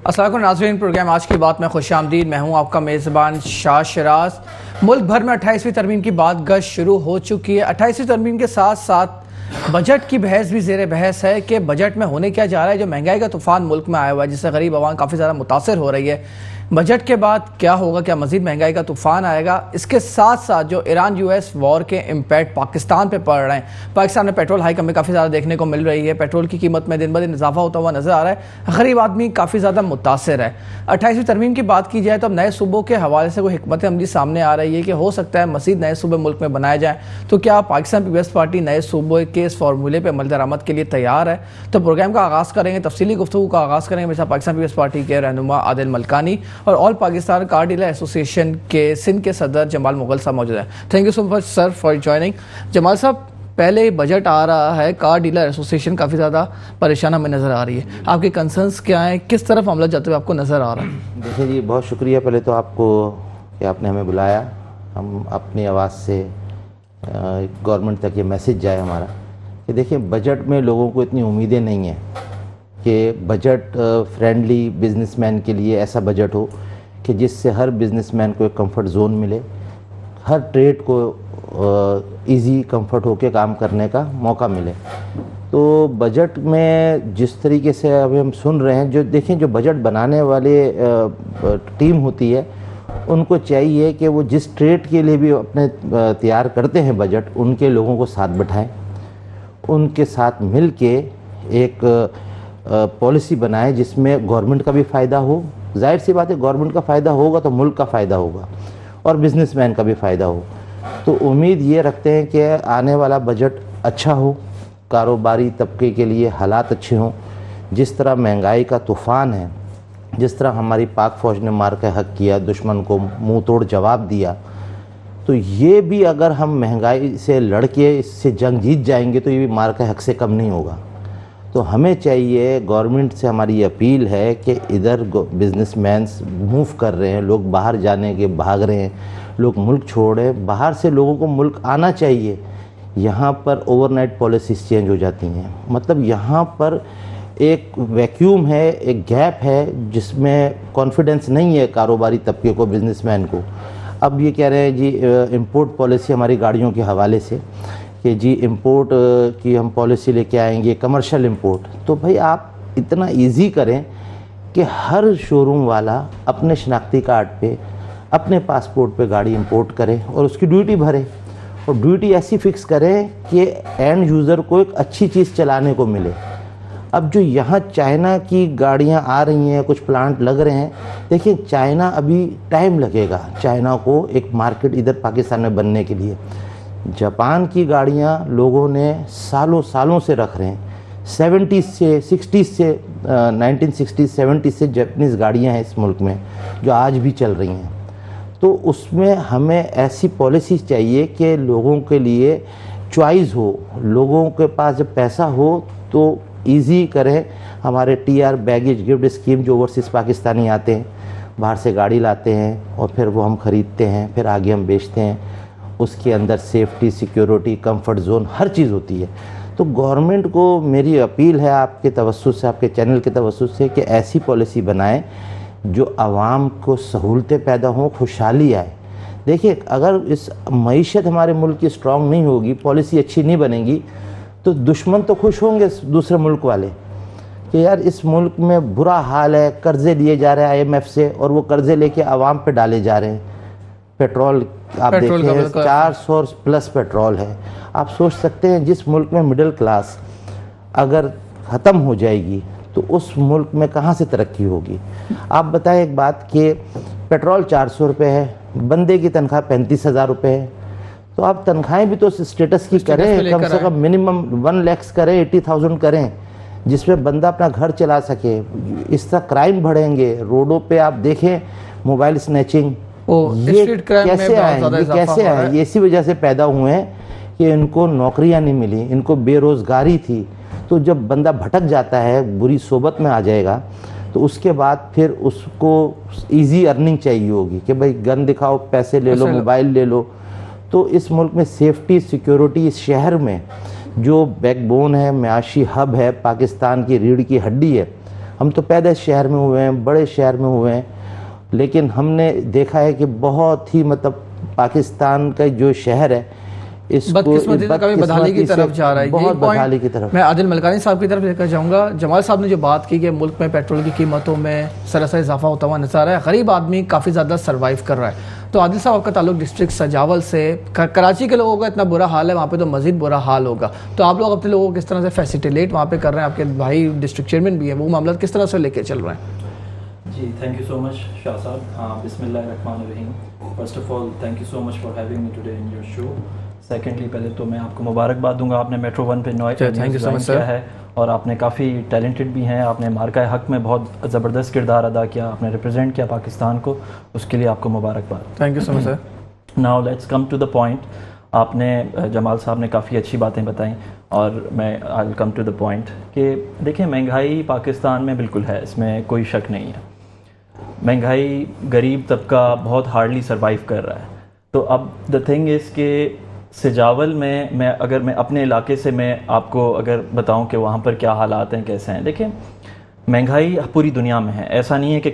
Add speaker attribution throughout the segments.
Speaker 1: السلام علیکم ناظرین، پروگرام آج کی بات میں خوش آمدید۔ میں ہوں آپ کا میزبان شاہ شراز۔ ملک بھر میں 28ویں ترمیم کی بات گشت شروع ہو چکی ہے۔ 28ویں ترمیم کے ساتھ ساتھ بجٹ کی بحث بھی زیر بحث ہے کہ بجٹ میں ہونے کیا جا رہا ہے۔ جو مہنگائی کا طوفان ملک میں آیا ہوا ہے، جس سے غریب عوام کافی زیادہ متاثر ہو رہی ہے، بجٹ کے بعد کیا ہوگا؟ کیا مزید مہنگائی کا طوفان آئے گا؟ اس کے ساتھ ساتھ جو ایران یو ایس وار کے امپیکٹ پاکستان پہ پڑ رہے ہیں، پاکستان میں پیٹرول ہائیک ہمیں کافی زیادہ دیکھنے کو مل رہی ہے، پیٹرول کی قیمت میں دن بدن اضافہ ہوتا ہوا نظر آ رہا ہے، غریب آدمی کافی زیادہ متاثر ہے۔ 28ویں ترمیم کی بات کی جائے تو اب نئے صوبوں کے حوالے سے کوئی حکمت عملی سامنے آ رہی ہے کہ ہو سکتا ہے مزید نئے صوبے ملک میں بنائے جائیں، تو کیا پاکستان پیپلز پارٹی نئے صوبوں کے اس فارمولے پہ عمل درآمد کے لیے تیار ہے؟ تو پروگرام کا آغاز کریں گے، تفصیلی گفتگو کا آغاز کریں گے میرے ساتھ پاکستان پیپلز پارٹی کے رہنما عادل ملکانی اور آل پاکستان کار ڈیلر ایسوسی ایشن کے سندھ کے صدر جمال مغل صاحب موجود ہیں۔ Thank you so much sir for joining. Jamal صاحب، پہلے بجٹ آ رہا ہے، کار ڈیلر ایسوسی ایشن کافی زیادہ پریشان ہمیں نظر آ رہی ہے، آپ کے کنسرنس کیا ہیں؟ کس طرف عملہ جاتے ہوئے آپ کو نظر آ رہا ہے؟
Speaker 2: دیکھیں جی، بہت شکریہ پہلے تو آپ کو کہ آپ نے ہمیں بلایا، ہم اپنی آواز سے گورنمنٹ تک یہ میسج جائے ہمارا کہ دیکھیں بجٹ میں لوگوں کو اتنی امیدیں نہیں ہیں کہ بجٹ فرینڈلی بزنس مین کے لیے ایسا بجٹ ہو کہ جس سے ہر بزنس مین کو ایک کمفرٹ زون ملے، ہر ٹریڈ کو ایزی کمفرٹ ہو کے کام کرنے کا موقع ملے۔ تو بجٹ میں جس طریقے سے ابھی ہم سن رہے ہیں، جو دیکھیں جو بجٹ بنانے والے ٹیم ہوتی ہے، ان کو چاہیے کہ وہ جس ٹریڈ کے لیے بھی اپنے تیار کرتے ہیں بجٹ، ان کے لوگوں کو ساتھ بٹھائیں، ان کے ساتھ مل کے ایک پالیسی بنائیں جس میں گورنمنٹ کا بھی فائدہ ہو۔ ظاہر سی بات ہے، گورنمنٹ کا فائدہ ہوگا تو ملک کا فائدہ ہوگا اور بزنس مین کا بھی فائدہ ہو۔ تو امید یہ رکھتے ہیں کہ آنے والا بجٹ اچھا ہو، کاروباری طبقے کے لیے حالات اچھے ہوں۔ جس طرح مہنگائی کا طوفان ہے، جس طرح ہماری پاک فوج نے مار کے حق کیا، دشمن کو منہ توڑ جواب دیا، تو یہ بھی اگر ہم مہنگائی سے لڑ کے اس سے جنگ جیت جائیں گے تو یہ بھی مار کے حق سے کم نہیں ہوگا۔ تو ہمیں چاہیے، گورنمنٹ سے ہماری اپیل ہے کہ ادھر بزنس مینس موو کر رہے ہیں، لوگ باہر جانے کے بھاگ رہے ہیں، لوگ ملک چھوڑ رہے ہیں، باہر سے لوگوں کو ملک آنا چاہیے۔ یہاں پر اوور نائٹ پالیسیز چینج ہو جاتی ہیں، مطلب یہاں پر ایک ویکیوم ہے، ایک گیپ ہے جس میں کانفیڈنس نہیں ہے کاروباری طبقے کو، بزنس مین کو۔ اب یہ کہہ رہے ہیں جی امپورٹ پالیسی ہماری گاڑیوں کے حوالے سے کہ جی امپورٹ کی ہم پالیسی لے کے آئیں گے، کمرشل امپورٹ۔ تو بھائی آپ اتنا ایزی کریں کہ ہر شو روم والا اپنے شناختی کارڈ پہ، اپنے پاسپورٹ پہ گاڑی امپورٹ کرے اور اس کی ڈیوٹی بھرے، اور ڈیوٹی ایسی فکس کریں کہ اینڈ یوزر کو ایک اچھی چیز چلانے کو ملے۔ اب جو یہاں چائنا کی گاڑیاں آ رہی ہیں، کچھ پلانٹ لگ رہے ہیں، دیکھیں چائنا ابھی ٹائم لگے گا چائنا کو ایک مارکیٹ ادھر پاکستان میں بننے کے لیے۔ جاپان کی گاڑیاں لوگوں نے سالوں سے رکھ رہے ہیں، 1960 سے جاپنیز گاڑیاں ہیں اس ملک میں جو آج بھی چل رہی ہیں۔ تو اس میں ہمیں ایسی پالیسیز چاہیے کہ لوگوں کے لیے چوائس ہو، لوگوں کے پاس جب پیسہ ہو تو ایزی کریں۔ ہمارے T R baggage gift scheme جو اوورسیز پاکستانی آتے ہیں، باہر سے گاڑی لاتے ہیں اور پھر وہ ہم خریدتے ہیں، پھر آگے ہم بیچتے ہیں، اس کے اندر سیفٹی، سیکیورٹی، کمفرٹ زون، ہر چیز ہوتی ہے۔ تو گورنمنٹ کو میری اپیل ہے آپ کے توسط سے، آپ کے چینل کے توسط سے، کہ ایسی پالیسی بنائیں جو عوام کو سہولتیں پیدا ہوں، خوشحالی آئے۔ دیکھیں اگر اس معیشت ہمارے ملک کی سٹرونگ نہیں ہوگی، پالیسی اچھی نہیں بنے گی، تو دشمن تو خوش ہوں گے دوسرے ملک والے کہ یار اس ملک میں برا حال ہے، قرضے لیے جا رہے ہیں IMF سے، اور وہ قرضے لے کے عوام پہ ڈالے جا رہے ہیں۔ پیٹرول آپ دیکھیں 400 پلس پیٹرول ہے۔ آپ سوچ سکتے ہیں جس ملک میں مڈل کلاس اگر ختم ہو جائے گی تو اس ملک میں کہاں سے ترقی ہوگی؟ آپ بتائیں ایک بات کہ پیٹرول 400 روپے ہے، بندے کی تنخواہ 35,000 روپے ہے، تو آپ تنخواہیں بھی تو اسٹیٹس کی کریں، کم سے کم منیمم 1 لاکھ کریں، 80,000 کریں، جس میں بندہ اپنا گھر چلا سکے۔ اس طرح کرائم بڑھیں گے، روڈوں پہ آپ دیکھیں موبائل سنیچنگ، یہ کیسے آئے؟ یہ اسی وجہ سے پیدا ہوئے ہیں کہ ان کو نوکریاں نہیں ملی، ان کو بے روزگاری تھی۔ تو جب بندہ بھٹک جاتا ہے، بری صحبت میں آ جائے گا، تو اس کے بعد پھر اس کو ایزی ارننگ چاہیے ہوگی کہ بھائی گن دکھاؤ، پیسے لے لو، موبائل لے لو۔ تو اس ملک میں سیفٹی، سیکیورٹی، اس شہر میں جو بیک بون ہے، معاشی ہب ہے، پاکستان کی ریڑھ کی ہڈی ہے، ہم تو پیدا شہر میں ہوئے ہیں, بڑے شہر میں ہوئے ہیں, لیکن ہم نے دیکھا ہے کہ بہت ہی مطلب پاکستان کا جو شہر ہے اس کو
Speaker 1: بدقسمتی سے کبھی بدحالی کی طرف جا رہا ہے.
Speaker 2: بہت بدحالی کی طرف.
Speaker 1: میں عادل ملکانی صاحب کی طرف لے کر جاؤں گا. جمال صاحب نے جو بات کی کہ ملک میں پیٹرول کی قیمتوں میں سراسر اضافہ ہوتا ہوا نظر آ رہا ہے, غریب آدمی کافی زیادہ سروائیو کر رہا ہے. تو عادل صاحب آپ کا تعلق ڈسٹرکٹ سجاول سے, کراچی کے لوگوں کا اتنا برا حال ہے, وہاں پہ تو مزید برا حال ہوگا. تو آپ لوگ اپنے لوگوں کو کس طرح سے فیسیلیٹ وہاں پہ کر رہے ہیں؟ آپ کے بھائی ڈسٹرکٹ چیئرمین بھی ہیں, وہ معاملات کس طرح سے لے کے چل رہے ہیں؟
Speaker 3: جی تھینک یو سو مچ شاہ صاحب. بسم اللہ الرحمن الرحیم. First of all thank you so much for having me today in your show. Secondly پہلے تو میں آپ کو مبارکباد دوں گا, آپ نے میٹرو ون پہ کیا ہے اور آپ نے کافی ٹیلنٹڈ بھی ہیں. آپ نے مارکہ حق میں بہت زبردست کردار ادا کیا, آپ نے ریپرزینٹ کیا پاکستان کو, اس کے لیے آپ کو مبارکباد.
Speaker 1: Thank you so much sir.
Speaker 3: Now let's come to the point. آپ نے جمال صاحب نے کافی اچھی باتیں بتائیں اور میں آئی will come to the point کہ دیکھیں مہنگائی پاکستان میں بالکل ہے, اس میں کوئی شک نہیں ہے. مہنگائی غریب طبقہ بہت ہارڈلی سروائیو کر رہا ہے. تو اب دا تھنگ از کہ سجاول میں اگر میں اپنے علاقے سے میں آپ کو اگر بتاؤں کہ وہاں پر کیا حالات ہیں, کیسے ہیں. دیکھیں مہنگائی پوری دنیا میں ہے, ایسا نہیں ہے کہ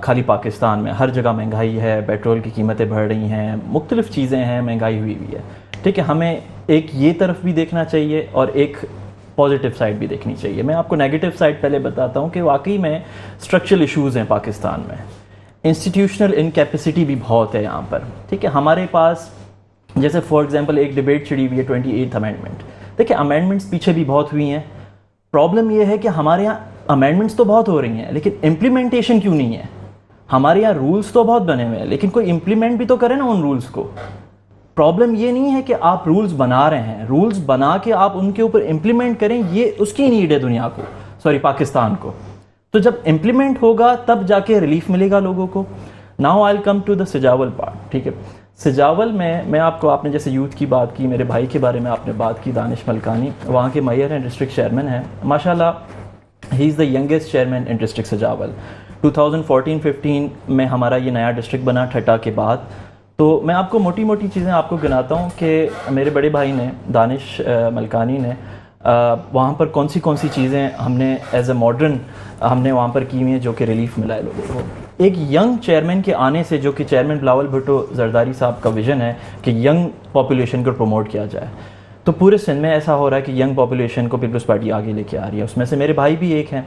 Speaker 3: خالی پاکستان میں, ہر جگہ مہنگائی ہے. پیٹرول کی قیمتیں بڑھ رہی ہیں, مختلف چیزیں ہیں, مہنگائی ہوئی ہے. ٹھیک ہے, ہمیں ایک یہ طرف بھی دیکھنا چاہیے اور ایک پازیٹیو سائڈ بھی دیکھنی چاہیے. میں آپ کو نیگیٹو سائڈ پہلے بتاتا ہوں کہ واقعی میں اسٹرکچرل ایشوز ہیں پاکستان میں. انسٹیٹیوشنل انکیپیسٹی بھی بہت ہے یہاں پر. ٹھیک ہے, ہمارے پاس جیسے فار ایگزامپل ایک ڈبیٹ چڑھی ہوئی ہے 28th امینڈمنٹ. دیکھیں امینڈمنٹس پیچھے بھی بہت ہوئی ہیں. پرابلم یہ ہے کہ ہمارے یہاں امینڈمنٹس تو بہت ہو رہی ہیں لیکن امپلیمنٹیشن کیوں نہیں ہے. ہمارے یہاں رولز تو بہت بنے ہوئے ہیں لیکن کوئی امپلیمنٹ بھی تو کرے نا ان رولز کو. پرابلم یہ نہیں ہے کہ آپ رولز بنا رہے ہیں, رولز بنا کے آپ ان کے اوپر امپلیمنٹ کریں, یہ اس کی نیڈ ہے دنیا کو, پاکستان کو. تو جب امپلیمنٹ ہوگا تب جا کے ریلیف ملے گا لوگوں کو. Now I will come to the Sujawal part. ٹھیک ہے, سجاول میں آپ کو, آپ نے جیسے یوتھ کی بات کی, میرے بھائی کے بارے میں آپ نے بات کی, دانش ملکانی وہاں کے میئر ہیں, ڈسٹرکٹ چیئرمین ہیں ماشاء اللہ. ہی از دا ینگیسٹ چیئرمین ان ڈسٹرکٹ سجاول. 2014-15 میں ہمارا یہ نیا ڈسٹرکٹ بنا ٹھٹا کے بعد. تو میں آپ کو موٹی موٹی چیزیں آپ کو گناتا ہوں کہ میرے بڑے بھائی نے, دانش ملکانی نے, وہاں پر کون سی چیزیں ہم نے ایز اے ماڈرن ہم نے وہاں پر کی ہوئی ہیں جو کہ ریلیف ملا ہے لوگوں کو. ایک ینگ چیئرمین کے آنے سے, جو کہ چیئرمین بلاول بھٹو زرداری صاحب کا ویژن ہے کہ ینگ پاپولیشن کو پروموٹ کیا جائے, تو پورے سندھ میں ایسا ہو رہا ہے کہ ینگ پاپولیشن کو پیپلز پارٹی آگے لے کے آ رہی ہے. اس میں سے میرے بھائی بھی ایک ہیں.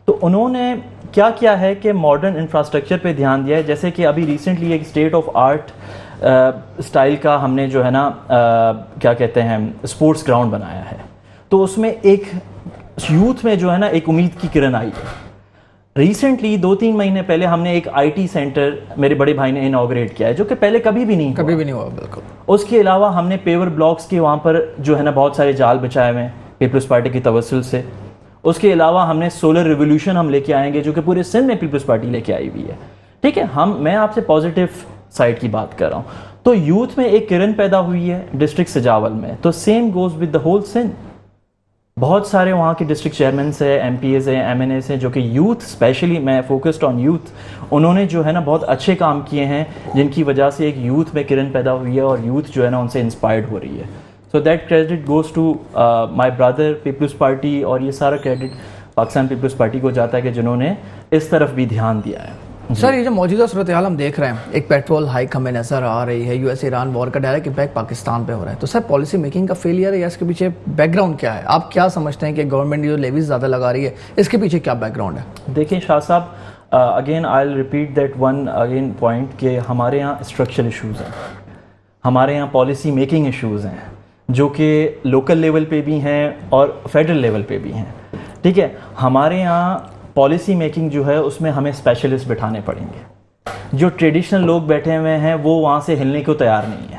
Speaker 3: تو انہوں نے کیا ہے کہ ماڈرن انفراسٹرکچر پہ دھیان دیا ہے. جیسے کہ ابھی ریسنٹلی ایک اسٹیٹ آف آرٹ اسٹائل کا ہم نے جو ہے نا کیا کہتے ہیں اسپورٹس گراؤنڈ بنایا ہے. تو اس میں ایک یوتھ میں جو ہے نا ایک امید کی کرن آئی ہے. ریسنٹلی 2-3 مہینے پہلے ہم نے ایک IT سینٹر میرے بڑے بھائی نے انوگریٹ کیا ہے, جو کہ پہلے کبھی بھی نہیں
Speaker 1: ہوا. بالکل.
Speaker 3: اس کے علاوہ ہم نے پیور بلاکس کے وہاں پر جو ہے نا بہت سارے جال بچائے ہوئے ہیں پیپلز پارٹی کی توسل سے. اس کے علاوہ ہم نے سولر ریولیوشن ہم لے کے آئیں گے جو کہ پورے سندھ میں پیپلز پارٹی لے کے آئی ہوئی ہے. ٹھیک ہے, میں آپ سے پازیٹیو سائڈ کی بات کر رہا ہوں. تو یوتھ میں ایک کرن پیدا ہوئی ہے ڈسٹرکٹ سجاول میں. تو same goes with the whole Sindh. بہت سارے وہاں کے ڈسٹرکٹ چیئرمینس ہیں, MPs ہیں, MNAs ہیں, جو کہ یوتھ, اسپیشلی میں فوکسڈ آن یوتھ, انہوں نے جو ہے نا بہت اچھے کام کیے ہیں جن کی وجہ سے ایک یوتھ میں کرن پیدا ہوئی ہے اور یوتھ جو ہے نا ان سے انسپائرڈ ہو رہی ہے. So that credit goes to my brother Peoples Party, اور یہ سارا کریڈٹ پاکستان پیپلز پارٹی کو جاتا ہے کہ جنہوں نے اس طرف بھی دھیان دیا ہے.
Speaker 1: سر یہ جو موجودہ صورتحال ہم دیکھ رہے ہیں, ایک پیٹرول ہائیک ہمیں نظر آ رہی ہے, US ایران وار کا ڈائریکٹ امپیکٹ پاکستان پہ ہو رہا ہے. تو سر پالیسی میکنگ کا فیلئر ہے یا اس کے پیچھے بیک گراؤنڈ کیا ہے؟ آپ کیا سمجھتے ہیں کہ گورنمنٹ جو لیویز زیادہ لگا رہی ہے اس کے پیچھے کیا بیک گراؤنڈ ہے؟
Speaker 3: دیکھیں شاہ صاحب, again I will repeat that one again point کہ ہمارے یہاں اسٹرکچرل ایشوز ہیں, ہمارے یہاں پالیسی میکنگ ایشوز ہیں جو کہ لوکل لیول پہ بھی ہیں اور فیڈرل لیول پہ بھی ہیں. ٹھیک ہے, ہمارے یہاں پالیسی میکنگ جو ہے اس میں ہمیں اسپیشلسٹ بٹھانے پڑیں گے. جو ٹریڈیشنل لوگ بیٹھے ہوئے ہیں وہ وہاں سے ہلنے کو تیار نہیں ہے.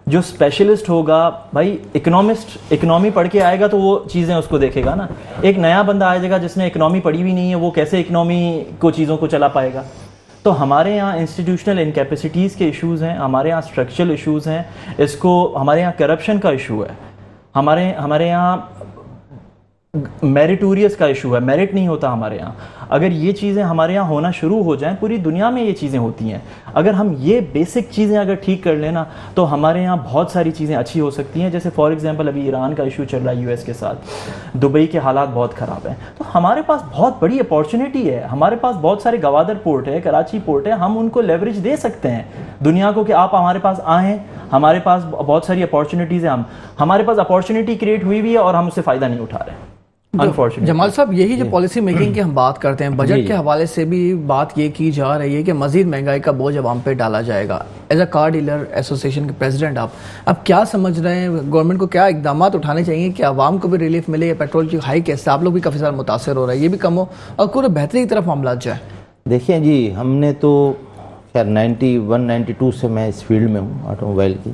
Speaker 3: جو اسپیشلسٹ ہوگا, بھائی اکنامی پڑھ کے آئے گا تو وہ چیزیں اس کو دیکھے گا نا. ایک نیا بندہ آ جائے گا جس نے اکنامی پڑھی بھی نہیں ہے, وہ کیسے اکنامی کو چیزوں کو چلا پائے گا؟ تو ہمارے یہاں انسٹیٹیوشنل انکیپیسٹیز کے ایشوز ہیں, ہمارے یہاں اسٹرکچرل ایشوز ہیں, اس کو ہمارے یہاں کرپشن کا ایشو ہے, ہمارے یہاں میریٹوریس کا ایشو ہے, میرٹ نہیں ہوتا ہمارے یہاں. اگر یہ چیزیں ہمارے یہاں ہونا شروع ہو جائیں, پوری دنیا میں یہ چیزیں ہوتی ہیں, اگر ہم یہ بیسک چیزیں اگر ٹھیک کر لینا تو ہمارے یہاں بہت ساری چیزیں اچھی ہو سکتی ہیں. جیسے فار ایگزامپل ابھی ایران کا ایشو چل رہا ہے US کے ساتھ, دبئی کے حالات بہت خراب ہیں, تو ہمارے پاس بہت بڑی اپارچونیٹی ہے, ہمارے پاس بہت سارے گوادر پورٹ ہے, کراچی پورٹ ہے, ہم ان کو لیوریج دے سکتے ہیں دنیا کو کہ آپ ہمارے پاس آئیں, ہمارے پاس بہت ساری اپارچونیٹیز ہیں, ہمارے پاس اپارچونیٹی کریٹ ہوئی ہوئی ہے اور ہم اس سے فائدہ نہیں اٹھا رہے.
Speaker 1: جمال صاحب, یہی جو پالیسی میکنگ کی ہم بات کرتے ہیں, بجٹ کے حوالے سے بھی بات یہ کی جا رہی ہے کہ مزید مہنگائی کا بوجھ عوام پہ ڈالا جائے گا. As a car dealer association کے پریزیڈنٹ آپ کیا سمجھ رہے ہیں, گورنمنٹ کو کیا اقدامات اٹھانے چاہیے کہ عوام کو بھی ریلیف ملے, یا پیٹرول کی ہائی کیسے آپ لوگ بھی کافی زیادہ متاثر ہو رہا ہے, یہ بھی کم ہو اور پورے بہتری کی طرف معاملات جائیں؟
Speaker 2: دیکھیں جی, ہم نے تو خیر 91-92 سے میں اس فیلڈ میں ہوں آٹو موبائل کی,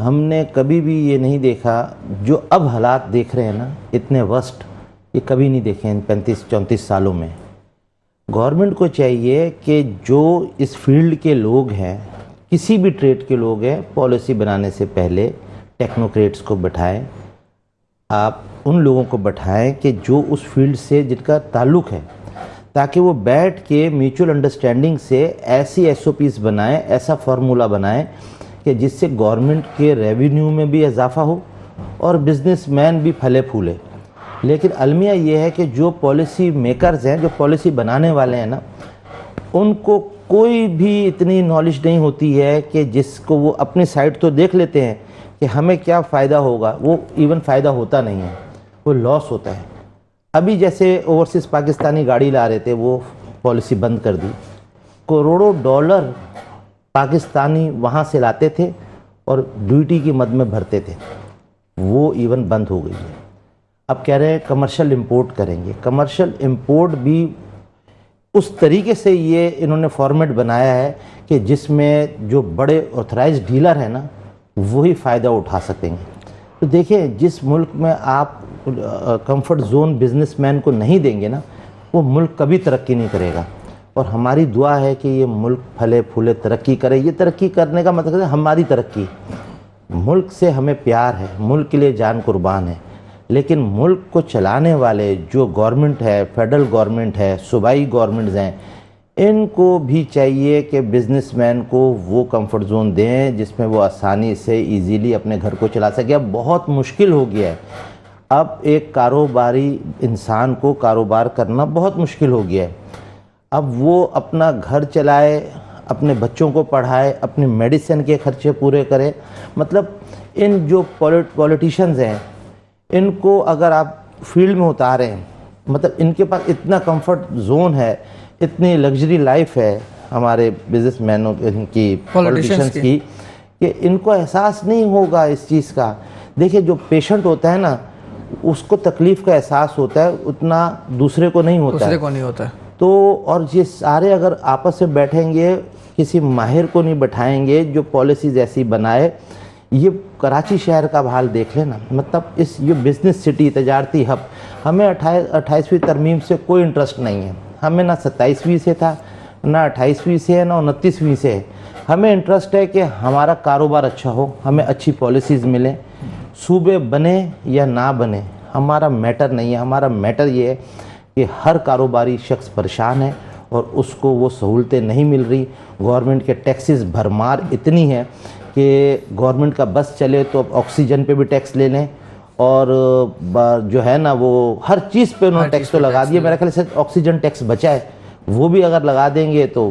Speaker 2: ہم نے کبھی بھی یہ نہیں دیکھا جو اب حالات دیکھ رہے ہیں نا, اتنے ورسٹ یہ کبھی نہیں دیکھے ان 35-34 سالوں میں. گورنمنٹ کو چاہیے کہ جو اس فیلڈ کے لوگ ہیں, کسی بھی ٹریڈ کے لوگ ہیں, پالیسی بنانے سے پہلے ٹیکنوکریٹس کو بٹھائیں, آپ ان لوگوں کو بٹھائیں کہ جو اس فیلڈ سے جن کا تعلق ہے, تاکہ وہ بیٹھ کے میوچل انڈرسٹینڈنگ سے ایسی SOPs بنائیں, ایسا فارمولہ بنائیں کہ جس سے گورنمنٹ کے ریونیو میں بھی اضافہ ہو اور بزنس مین بھی پھلے پھولے. لیکن المیہ یہ ہے کہ جو پالیسی میکرز ہیں, جو پالیسی بنانے والے ہیں نا, ان کو کوئی بھی اتنی نالج نہیں ہوتی ہے کہ جس کو وہ اپنی سائڈ تو دیکھ لیتے ہیں کہ ہمیں کیا فائدہ ہوگا, وہ ایون فائدہ ہوتا نہیں ہے, وہ لاس ہوتا ہے. ابھی جیسے اوورسیز پاکستانی گاڑی لا رہے تھے, وہ پالیسی بند کر دی, کروڑوں ڈالر پاکستانی وہاں سے لاتے تھے اور ڈیوٹی کی مد میں بھرتے تھے, وہ ایون بند ہو گئی ہے. اب کہہ رہے ہیں کمرشل امپورٹ کریں گے. کمرشل امپورٹ بھی اس طریقے سے یہ انہوں نے فارمیٹ بنایا ہے کہ جس میں جو بڑے آتھرائز ڈیلر ہیں نا, وہی فائدہ اٹھا سکیں گے. تو دیکھیں, جس ملک میں آپ کمفرٹ زون بزنس مین کو نہیں دیں گے نا, وہ ملک کبھی ترقی نہیں کرے گا. اور ہماری دعا ہے کہ یہ ملک پھلے پھولے ترقی کرے. یہ ترقی کرنے کا مطلب ہے ہماری ترقی, ملک سے ہمیں پیار ہے, ملک کے لیے جان قربان ہے, لیکن ملک کو چلانے والے جو گورنمنٹ ہے, فیڈرل گورنمنٹ ہے, صوبائی گورنمنٹز ہیں, ان کو بھی چاہیے کہ بزنس مین کو وہ کمفرٹ زون دیں جس میں وہ آسانی سے ایزیلی اپنے گھر کو چلا سکے. اب بہت مشکل ہو گیا ہے, اب ایک کاروباری انسان کو کاروبار کرنا بہت مشکل ہو گیا ہے. اب وہ اپنا گھر چلائے, اپنے بچوں کو پڑھائے, اپنے میڈیسن کے خرچے پورے کرے. مطلب ان جو پولیٹیشنز ہیں, ان کو اگر آپ فیلڈ میں اتاریں, مطلب ان کے پاس اتنا کمفرٹ زون ہے, اتنی لگژری لائف ہے ہمارے بزنس مینوں کی, پولیٹیشنز کی, کہ ان کو احساس نہیں ہوگا اس چیز کا. دیکھیں, جو پیشنٹ ہوتا ہے نا, اس کو تکلیف کا احساس ہوتا ہے, اتنا دوسرے کو نہیں ہوتا ہے. تو اور یہ سارے اگر آپس میں بیٹھیں گے, کسی ماہر کو نہیں بٹھائیں گے جو پالیسیز ایسی بنائے. یہ کراچی شہر کا حال دیکھ لیں نا, مطلب اس یہ بزنس سٹی, تجارتی ہب, ہمیں 28ویں ترمیم سے کوئی انٹرسٹ نہیں ہے. ہمیں نہ 27ویں سے تھا, نہ 28ویں سے ہے, نہ 29ویں سے ہے. ہمیں انٹرسٹ ہے کہ ہمارا کاروبار اچھا ہو, ہمیں اچھی پالیسیز ملیں. صوبے بنے یا نہ بنے ہمارا میٹر نہیں ہے. ہمارا میٹر یہ ہے کہ ہر کاروباری شخص پریشان ہے اور اس کو وہ سہولتیں نہیں مل رہی. گورنمنٹ کے ٹیکسز بھرمار اتنی ہے کہ گورنمنٹ کا بس چلے تو اب آکسیجن پہ بھی ٹیکس لے لیں, اور جو ہے نا وہ ہر چیز پہ انہوں نے ٹیکس تو لگا دیا. میرا خیال سے آکسیجن ٹیکس بچا ہے, وہ بھی اگر لگا دیں گے تو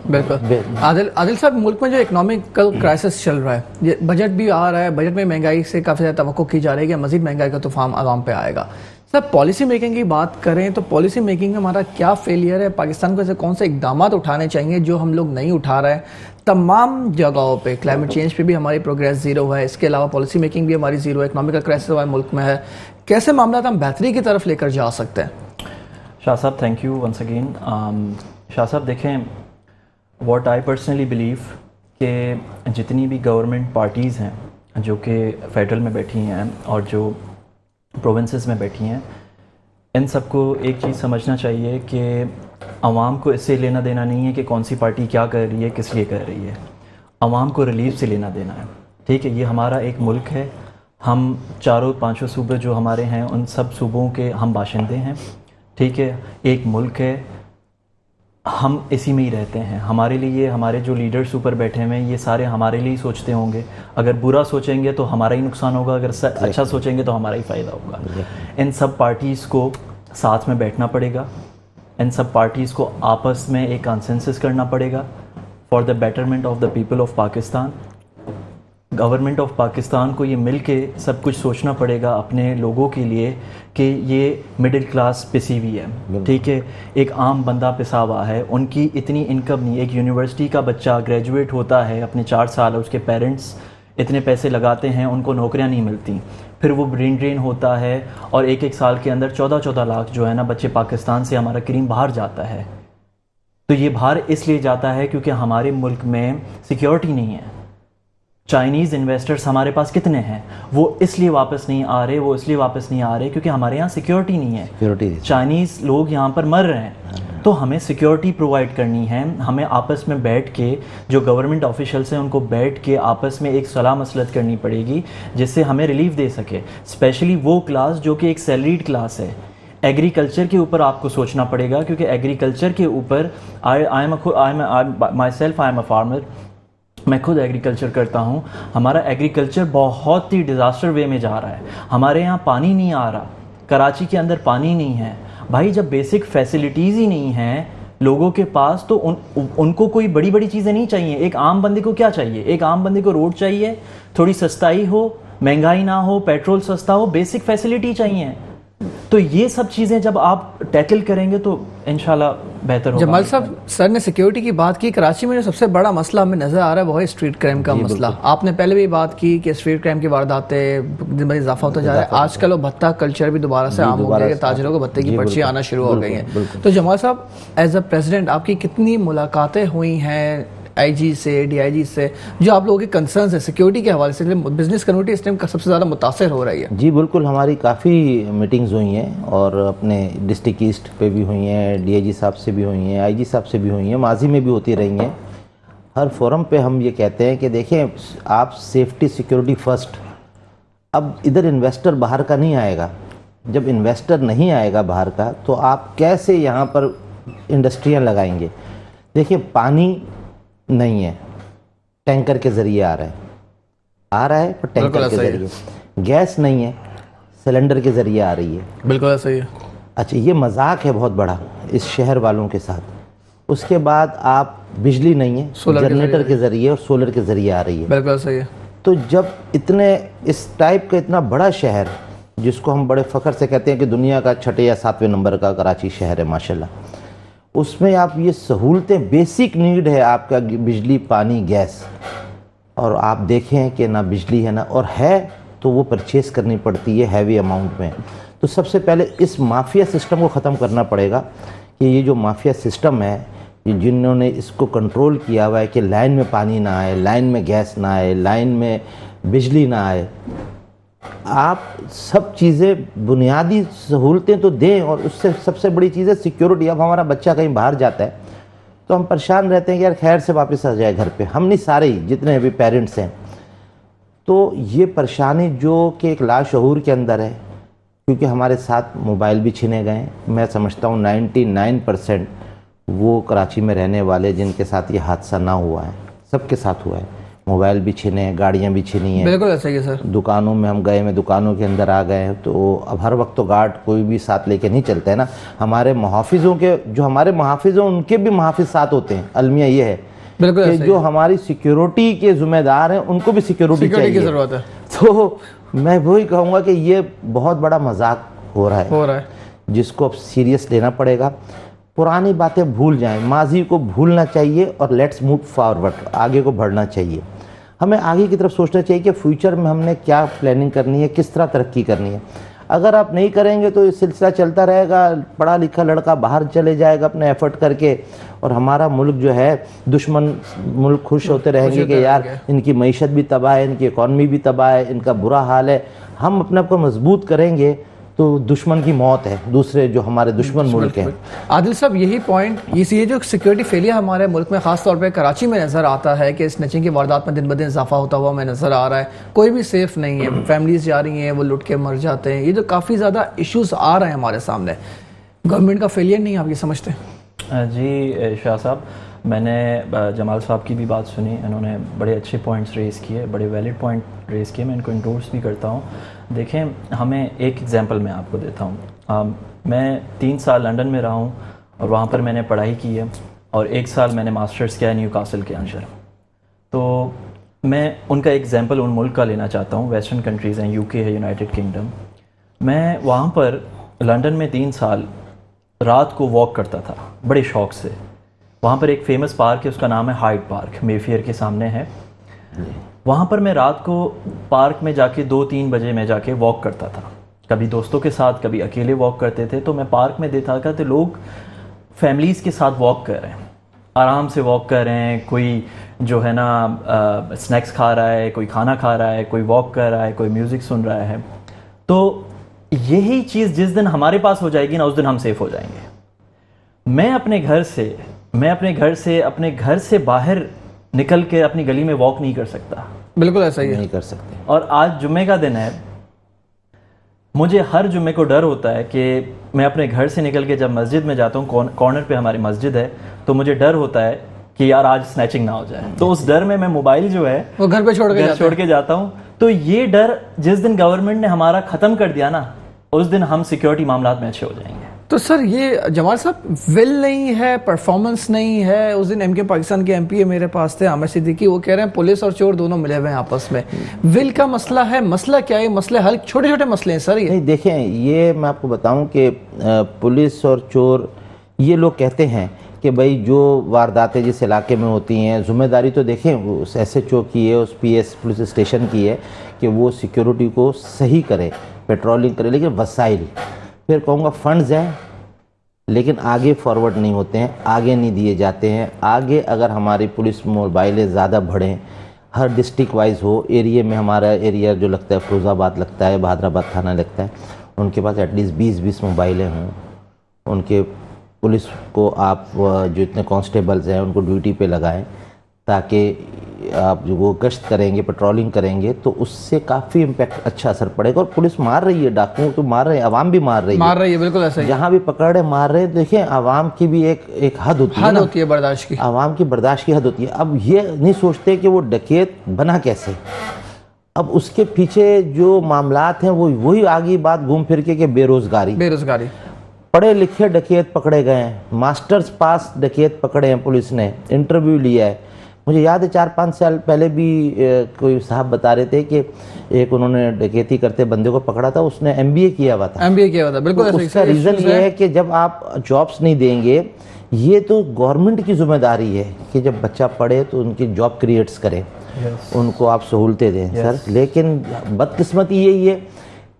Speaker 1: بالکل. عادل صاحب, ملک میں جو اکنامکل کرائسس چل رہا ہے, یہ بجٹ بھی آ رہا ہے, بجٹ میں مہنگائی سے کافی زیادہ توقع کی جا رہی ہے کہ مزید مہنگائی کا طوفان عوام پہ آئے گا. سر, پالیسی میکنگ کی بات کریں تو پالیسی میکنگ میں ہمارا کیا فیلئر ہے؟ پاکستان کو ایسے کون سے اقدامات اٹھانے چاہیے جو ہم لوگ نہیں اٹھا رہے ہیں؟ تمام جگہوں پہ کلائمیٹ چینج پہ بھی ہماری پروگریس زیرو ہے, اس کے علاوہ پالیسی میکنگ بھی ہماری زیرو ہے, اکنامکل کرائسس ہمارے ملک میں ہے. کیسے معاملات ہم بہتری کی طرف لے کر جا سکتے ہیں؟
Speaker 3: شاہ صاحب, تھینک یو ونس اگین. شاہ صاحب دیکھیں, واٹ آئی پرسنلی بلیو کہ جتنی بھی گورنمنٹ پارٹیز ہیں جو کہ فیڈرل میں بیٹھی ہیں اور جو پروونسز میں بیٹھی ہیں, ان سب کو ایک چیز سمجھنا چاہیے کہ عوام کو اس سے لینا دینا نہیں ہے کہ کون سی پارٹی کیا کر رہی ہے, کس لیے کر رہی ہے. عوام کو ریلیف سے لینا دینا ہے. ٹھیک ہے, یہ ہمارا ایک ملک ہے, ہم چاروں پانچوں صوبے جو ہمارے ہیں ان سب صوبوں کے ہم باشندے ہیں، ٹھیک ہے، ایک ملک ہے، ہم اسی میں ہی رہتے ہیں. ہمارے لیے ہمارے جو لیڈرز اوپر بیٹھے ہوئے ہیں یہ سارے ہمارے لیے ہی سوچتے ہوں گے. اگر برا سوچیں گے تو ہمارا ہی نقصان ہوگا، اگر اچھا سوچیں گے تو ہمارا ہی فائدہ ہوگا. ان سب پارٹیز کو ساتھ میں بیٹھنا پڑے گا، ان سب پارٹیز کو آپس میں ایک کنسنسس کرنا پڑے گا for the betterment of the people of Pakistan. Government of Pakistan کو یہ مل کے سب کچھ سوچنا پڑے گا اپنے لوگوں کے لیے کہ یہ مڈل کلاس پسی ہوئی ہے، ٹھیک ہے، ایک عام بندہ پسا ہوا ہے، ان کی اتنی انکم نہیں. ایک یونیورسٹی کا بچہ گریجویٹ ہوتا ہے، اپنے 4 سال اس کے پیرنٹس اتنے پیسے لگاتے ہیں، ان کو نوکریاں نہیں ملتی، پھر وہ برین ڈرین ہوتا ہے اور ایک سال کے اندر 14 لاکھ جو ہے نا بچے پاکستان سے ہمارا کریم باہر جاتا ہے. تو یہ باہر اس لیے جاتا ہے کیونکہ ہمارے ملک میں سیکیورٹی نہیں ہے. چائنیز انویسٹرز ہمارے پاس کتنے ہیں، وہ اس لیے واپس نہیں آ رہے کیونکہ ہمارے یہاں سیکیورٹی نہیں ہے. چائنیز لوگ یہاں پر مر رہے ہیں، تو ہمیں سیکیورٹی پرووائڈ کرنی ہے. ہمیں آپس میں بیٹھ کے جو گورنمنٹ آفیشلس ہیں ان کو بیٹھ کے آپس میں ایک صلاح مصلحت کرنی پڑے گی جس سے ہمیں ریلیف دے سکے، اسپیشلی وہ کلاس جو کہ ایک سیلریڈ کلاس ہے. ایگریکلچر کے اوپر آپ کو سوچنا پڑے گا کیونکہ ایگریکلچر کے اوپر myself I am a farmer, میں خود ایگریکلچر کرتا ہوں. ہمارا ایگریکلچر بہت ہی ڈیزاسٹر وے میں جا رہا ہے. ہمارے یہاں پانی نہیں آ رہا، کراچی کے اندر پانی نہیں ہے. بھائی جب بیسک فیسلٹیز ہی نہیں ہیں لوگوں کے پاس تو ان کو کوئی بڑی بڑی چیزیں نہیں چاہیے. ایک عام بندے کو کیا چاہیے؟ ایک عام بندے کو روڈ چاہیے، تھوڑی سستائی ہو، مہنگائی نہ ہو، پیٹرول سستا ہو، بیسک فیسلٹی چاہیے. تو یہ سب چیزیں جب آپ ٹیکل کریں گے تو انشاءاللہ بہتر ہوگا.
Speaker 1: جمال صاحب، سر نے سیکیورٹی کی بات کی. کراچی میں جو سب سے بڑا مسئلہ ہمیں نظر آ رہا ہے وہ ہے اسٹریٹ کرائم کا مسئلہ. آپ نے پہلے بھی بات کی کہ اسٹریٹ کرائم کی وارداتیں دن بہ دن اضافہ ہوتا جا رہا ہے. آج کل وہ بھتہ کلچر بھی دوبارہ سے عام ہو گیا کہ تاجروں کو بھتے کی پرچیاں آنا شروع ہو گئی ہیں. تو جمال صاحب، ایز اے پریزیڈنٹ آپ کی کتنی ملاقاتیں ہوئی ہیں آئی جی سے، ڈی آئی جی سے، جو آپ لوگوں کے کنسرنز ہیں سیکیورٹی کے حوالے سے؟ بزنس کمیونٹی اس ٹائم سب سے زیادہ متاثر ہو رہی ہے.
Speaker 2: جی بالکل، ہماری کافی میٹنگز ہوئی ہیں اور اپنے ڈسٹرکٹ ایسٹ پہ بھی ہوئی ہیں، ڈی آئی جی صاحب سے بھی ہوئی ہیں، آئی جی صاحب سے بھی ہوئی ہیں، ماضی میں بھی ہوتی رہی ہیں. ہر فورم پہ ہم یہ کہتے ہیں کہ دیکھیں آپ سیفٹی سیکیورٹی فرسٹ. اب ادھر انویسٹر باہر کا نہیں آئے گا. جب انویسٹر نہیں آئے گا باہر کا تو آپ کیسے یہاں پر انڈسٹریاں لگائیں گے؟ دیکھیں پانی نہیں ہے، ٹینکر کے ذریعے آ رہا ہے پر ٹینکر کے ذریعے. گیس نہیں ہے، سلنڈر کے ذریعے آ رہی ہے.
Speaker 1: بالکل صحیح ہے.
Speaker 2: اچھا، یہ مذاق ہے بہت بڑا اس شہر والوں کے ساتھ. اس کے بعد آپ بجلی نہیں ہے، جنریٹر کے ذریعے اور سولر کے ذریعے آ رہی ہے.
Speaker 1: بالکل صحیح ہے.
Speaker 2: تو جب اتنے اس ٹائپ کا اتنا بڑا شہر جس کو ہم بڑے فخر سے کہتے ہیں کہ دنیا کا 6 یا 7ویں نمبر کا کراچی شہر ہے ماشاءاللہ، اس میں آپ یہ سہولتیں بیسک نیڈ ہے آپ کا بجلی، پانی، گیس، اور آپ دیکھیں کہ نہ بجلی ہے نہ، اور ہے تو وہ پرچیز کرنی پڑتی ہے ہیوی اماؤنٹ میں. تو سب سے پہلے اس مافیا سسٹم کو ختم کرنا پڑے گا کہ یہ جو مافیا سسٹم ہے جنہوں نے اس کو کنٹرول کیا ہوا ہے کہ لائن میں پانی نہ آئے، لائن میں گیس نہ آئے، لائن میں بجلی نہ آئے. آپ سب چیزیں بنیادی سہولتیں تو دیں، اور اس سے سب سے بڑی چیز ہے سیکیورٹی. اب ہمارا بچہ کہیں باہر جاتا ہے تو ہم پریشان رہتے ہیں کہ یار خیر سے واپس آ جائے گھر پہ. ہم نہیں، سارے ہی جتنے بھی پیرنٹس ہیں. تو یہ پریشانی جو کہ ایک لاشعور کے اندر ہے، کیونکہ ہمارے ساتھ موبائل بھی چھینے گئے ہیں. میں سمجھتا ہوں 99% وہ کراچی میں رہنے والے جن کے ساتھ یہ حادثہ نہ ہوا ہے، سب کے ساتھ ہوا ہے. موبائل بھی چھینے ہیں، گاڑیاں بھی چھینی ہیں.
Speaker 1: بالکل ایسا ہی ہے سر.
Speaker 2: دکانوں میں ہم گئے، میں دکانوں کے اندر آ گئے ہیں. تو اب ہر وقت تو گارڈ کوئی بھی ساتھ لے کے نہیں چلتا ہے نا. ہمارے محافظوں کے جو ہمارے محافظ ہیں ان کے بھی محافظ ساتھ ہوتے ہیں. المیہ یہ ہے کہ جو ہماری سیکیورٹی کے ذمہ دار ہیں ان کو بھی سیکیورٹی کی ضرورت ہے. تو میں وہی کہوں گا کہ یہ بہت بڑا مذاق ہو رہا ہے جس کو اب سیریس لینا پڑے گا. پرانی باتیں بھول جائیں، ماضی کو بھولنا چاہیے اور لیٹس موو فارورڈ، آگے کو بڑھنا چاہیے. ہمیں آگے کی طرف سوچنا چاہیے کہ فیوچر میں ہم نے کیا پلاننگ کرنی ہے، کس طرح ترقی کرنی ہے. اگر آپ نہیں کریں گے تو یہ سلسلہ چلتا رہے گا. پڑھا لکھا لڑکا باہر چلے جائے گا اپنے ایفرٹ کر کے، اور ہمارا ملک جو ہے دشمن ملک خوش ہوتے رہیں گے کہ یار ان کی معیشت بھی تباہ ہے، ان کی اکانومی بھی تباہ ہے، ان کا برا حال ہے. ہم اپنے آپ کو مضبوط کریں گے تو دشمن کی موت ہے, دوسرے جو ہمارے دشمن ملک ہیں.
Speaker 1: عادل صاحب یہی پوائنٹ, یہ جو سیکورٹی فیلئر ہمارے ملک میں خاص طور پہ کراچی میں نظر آتا ہے کہ اسنیچنگ کی واردات میں دن بدن اضافہ ہوتا ہوا ہمیں نظر آ رہا ہے, کوئی بھی سیف نہیں ہے, فیملیز جا رہی ہیں وہ لٹ کے مر جاتے ہیں, یہ جو کافی زیادہ ایشوز آ رہے ہیں ہمارے سامنے, گورنمنٹ کا فیلئر نہیں آپ یہ سمجھتے ہیں؟
Speaker 3: جی شاہ صاحب, میں نے جمال صاحب کی بھی بات سنی, انہوں نے بڑے اچھے پوائنٹس ریز کیے, بڑے ویلڈ پوائنٹ ریز کیے, میں ان کو انڈورس بھی کرتا ہوں. دیکھیں ہمیں ایک ایگزامپل میں آپ کو دیتا ہوں. میں 3 سال لنڈن میں رہا ہوں اور وہاں پر میں نے پڑھائی کی ہے, اور 1 سال میں نے ماسٹرز کیا ہے نیو کاسل کے اندر. تو میں ان کا ایگزامپل ان ملک کا لینا چاہتا ہوں, ویسٹرن کنٹریز ہیں, UK ہے, یونائٹڈ کنگڈم. میں وہاں پر لنڈن میں 3 سال رات کو واک کرتا تھا بڑے شوق سے. وہاں پر ایک فیمس پارک ہے, اس کا نام ہے ہائیڈ پارک, مے فیئر کے سامنے ہے. وہاں پر میں رات کو پارک میں جا کے 2-3 بجے میں جا کے واک کرتا تھا, کبھی دوستوں کے ساتھ, کبھی اکیلے واک کرتے تھے. تو میں پارک میں دیکھا کہ لوگ فیملیز کے ساتھ واک کر رہے ہیں, آرام سے واک کر رہے ہیں, کوئی جو ہے نا اسنیکس کھا رہا ہے, کوئی کھانا کھا رہا ہے, کوئی واک کر رہا ہے, کوئی میوزک سن رہا ہے. تو یہی چیز جس دن ہمارے پاس ہو جائے گی نا, اس دن ہم سیف ہو جائیں گے. میں اپنے گھر سے باہر نکل کے اپنی گلی میں واک نہیں کر سکتا.
Speaker 1: بالکل ایسا ہی
Speaker 2: نہیں کر سکتے.
Speaker 3: اور آج جمعے کا دن ہے, مجھے ہر جمعے کو ڈر ہوتا ہے کہ میں اپنے گھر سے نکل کے جب مسجد میں جاتا ہوں, کارنر پہ ہماری مسجد ہے, تو مجھے ڈر ہوتا ہے کہ یار آج سنیچنگ نہ ہو جائے. تو اس ڈر میں موبائل جو ہے
Speaker 1: وہ گھر پہ چھوڑ کے
Speaker 3: جاتا ہوں. تو یہ ڈر جس دن گورنمنٹ نے ہمارا ختم کر دیا نا, اس دن ہم سیکیورٹی معاملات میں اچھے ہو جائیں گے.
Speaker 1: تو سر یہ جمال صاحب ول نہیں ہے, پرفارمنس نہیں ہے. اس دن MK پاکستان کے MP میرے پاس تھے, عامر صدیقی, وہ کہہ رہے ہیں پولیس اور چور دونوں ملے ہوئے ہیں آپس میں. ول کا مسئلہ ہے, مسئلہ کیا ہے, مسئلے حل چھوٹے چھوٹے مسئلے ہیں سر. یہ
Speaker 2: نہیں دیکھیں, یہ میں آپ کو بتاؤں کہ پولیس اور چور, یہ لوگ کہتے ہیں کہ بھائی جو وارداتیں جس علاقے میں ہوتی ہیں, ذمہ داری تو دیکھیں اس SHO کی ہے, اس PS پولیس اسٹیشن کی ہے کہ وہ سیکیورٹی کو صحیح کرے, پیٹرولنگ کرے. لیکن وسائل, پھر کہوں گا فنڈز ہیں لیکن آگے فارورڈ نہیں ہوتے ہیں, آگے نہیں دیے جاتے ہیں. آگے اگر ہماری پولیس موبائلیں زیادہ بڑھیں, ہر ڈسٹرکٹ وائز ہو, ایریے میں ہمارا ایریا جو لگتا ہے فیروز آباد لگتا ہے, بہادر آباد تھانہ لگتا ہے, ان کے پاس ایٹ لیسٹ 20 موبائلیں ہوں. ان کے پولیس کو آپ جو اتنے کانسٹیبلز ہیں ان کو ڈیوٹی پہ لگائیں, تاکہ آپ جو وہ گشت کریں گے, پیٹرولنگ کریں گے, تو اس سے کافی امپیکٹ اچھا اثر پڑے گا. اور پولیس مار رہی ہے, ڈاکوؤں تو مار رہے ہیں, عوام بھی مار رہی ہے.
Speaker 1: بالکل ایسا ہی,
Speaker 2: جہاں بھی پکڑ رہے مار رہے. دیکھیں عوام کی بھی ایک حد ہوتی ہے
Speaker 1: برداشت کی,
Speaker 2: عوام کی برداشت کی حد ہوتی ہے. اب یہ نہیں سوچتے کہ وہ ڈکیت بنا کیسے. اب اس کے پیچھے جو معاملات ہیں وہی آگے بات گھوم پھر کے کہ بے روزگاری. پڑھے لکھے ڈکیت پکڑے گئے ہیں, ماسٹرز پاس ڈکیت پکڑے ہیں, پولیس نے انٹرویو لیا ہے. مجھے یاد ہے 4-5 سال پہلے بھی کوئی صاحب بتا رہے تھے کہ ایک انہوں نے ڈکیتی کرتے بندے کو پکڑا تھا, اس نے MBA کیا ہوا تھا.
Speaker 1: بالکل.
Speaker 2: اس کا ریزن یہ ہے کہ جب آپ جابس نہیں دیں گے, یہ تو گورنمنٹ کی ذمہ داری ہے کہ جب بچہ پڑھے تو ان کی جاب کریٹس کرے, ان کو آپ سہولتیں دیں سر. لیکن بدقسمتی یہی ہے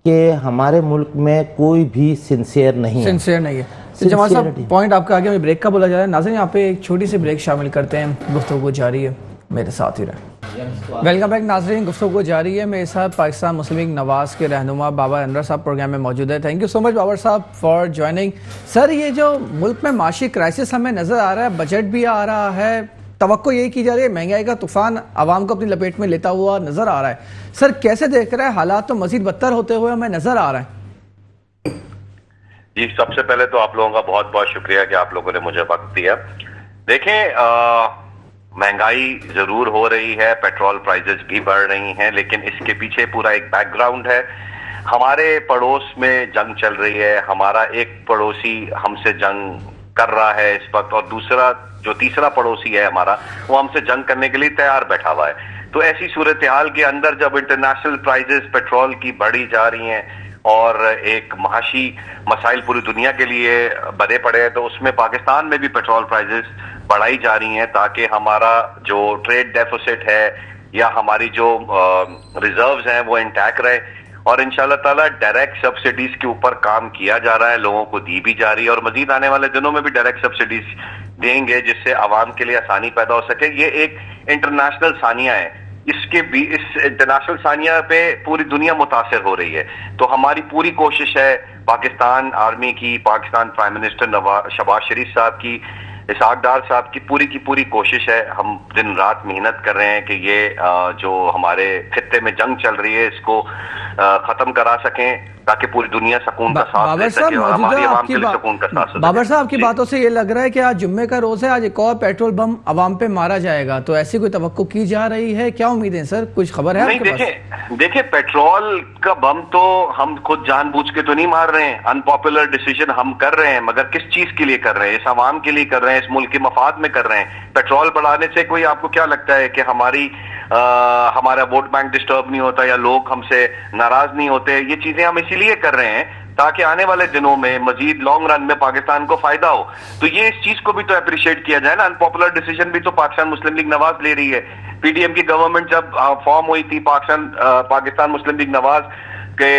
Speaker 2: کہ ہمارے ملک میں کوئی بھی سنسیئر نہیں ہے.
Speaker 1: جمال صاحب پوائنٹ آپ کا آگے ہمیں بریک کا بولا جا رہا ہے. ناظرین یہاں پہ ایک چھوٹی سی بریک شامل کرتے ہیں, گفتگو جاری ہے, میرے ساتھ ہی رہیں. ویلکم بیک ناظرین, گفتگو جاری ہے. میرے ساتھ پاکستان مسلم لیگ نواز کے رہنما بابر انور صاحب پروگرام میں موجود ہے. تھینک یو سو مچ بابر صاحب فار جوائننگ. سر یہ جو ملک میں معاشی کرائسس ہمیں نظر آ رہا ہے, بجٹ بھی آ رہا ہے, توقع یہی کی جا رہی ہے, مہنگائی کا طوفان عوام کو اپنی لپیٹ میں لیتا ہوا نظر آ رہا ہے. سر کیسے دیکھ رہے ہیں, حالات تو مزید بدتر ہوتے ہوئے ہمیں نظر آ رہے ہیں.
Speaker 4: جی سب سے پہلے تو آپ لوگوں کا بہت بہت شکریہ کہ آپ لوگوں نے مجھے وقت دیا. دیکھیں مہنگائی ضرور ہو رہی ہے, پیٹرول پرائزز بھی بڑھ رہی ہیں, لیکن اس کے پیچھے پورا ایک بیک گراؤنڈ ہے. ہمارے پڑوس میں جنگ چل رہی ہے, ہمارا ایک پڑوسی ہم سے جنگ کر رہا ہے اس وقت, اور دوسرا جو تیسرا پڑوسی ہے ہمارا وہ ہم سے جنگ کرنے کے لیے تیار بیٹھا ہوا ہے. تو ایسی صورتحال کے اندر جب انٹرنیشنل پرائزز پیٹرول کی بڑھی جا رہی ہیں اور ایک معاشی مسائل پوری دنیا کے لیے بڑے پڑے ہیں, تو اس میں پاکستان میں بھی پیٹرول پرائزز بڑھائی جا رہی ہیں تاکہ ہمارا جو ٹریڈ ڈیفیسٹ ہے یا ہماری جو ریزروز ہیں وہ انٹیک رہے. اور انشاءاللہ تعالیٰ ڈائریکٹ سبسڈیز کے اوپر کام کیا جا رہا ہے, لوگوں کو دی بھی جا رہی ہے, اور مزید آنے والے دنوں میں بھی ڈائریکٹ سبسڈیز دیں گے جس سے عوام کے لیے آسانی پیدا ہو سکے. یہ ایک انٹرنیشنل ثانیہ ہے, اس انٹرنیشنل ثانیہ پہ پوری دنیا متاثر ہو رہی ہے. تو ہماری پوری کوشش ہے پاکستان آرمی کی, پاکستان پرائم منسٹر شہباز شریف صاحب کی, اسحاق ڈار صاحب کی پوری کوشش ہے. ہم دن رات محنت کر رہے ہیں کہ یہ جو ہمارے خطے میں جنگ چل رہی ہے اس کو ختم کرا سکیں تاکہ پوری دنیا سکون کا ساتھ لے سکے اور ہماری عوام کے لیے سکون کا ساتھ لے.
Speaker 1: بابر صاحب کی باتوں سے یہ لگ رہا ہے کہ آج جمعے کا روز ہے, آج ایک اور پیٹرول بم عوام پہ مارا جائے گا, تو ایسی کوئی توقع کی جا رہی ہے؟ کیا امیدیں سر, کچھ خبر ہے آپ کے پاس؟
Speaker 4: دیکھیں پیٹرول کا بم تو ہم خود جان بوجھ کے تو نہیں مار رہے ہیں, انپاپولر ڈیسیجن ہم کر رہے ہیں, مگر کس چیز کے لیے کر رہے ہیں؟ اس عوام کے لیے کر رہے ہیں, اس ملک کے مفاد میں کر رہے ہیں. پیٹرول بڑھانے سے کوئی آپ کو کیا لگتا ہے کہ ہمارا ووٹ بینک ڈسٹرب نہیں ہوتا یا لوگ ہم سے ناراض نہیں ہوتے؟ یہ چیزیں ہم اسی لیے کر رہے ہیں تاکہ آنے والے دنوں میں مزید لانگ رن میں پاکستان کو فائدہ ہو. تو یہ اس چیز کو بھی تو اپریشیٹ کیا جائے نا. انپاپولر ڈیسیجن بھی تو پاکستان مسلم لیگ نواز لے رہی ہے. پی ڈی ایم کی گورنمنٹ جب فارم ہوئی تھی, پاکستان مسلم لیگ نواز کے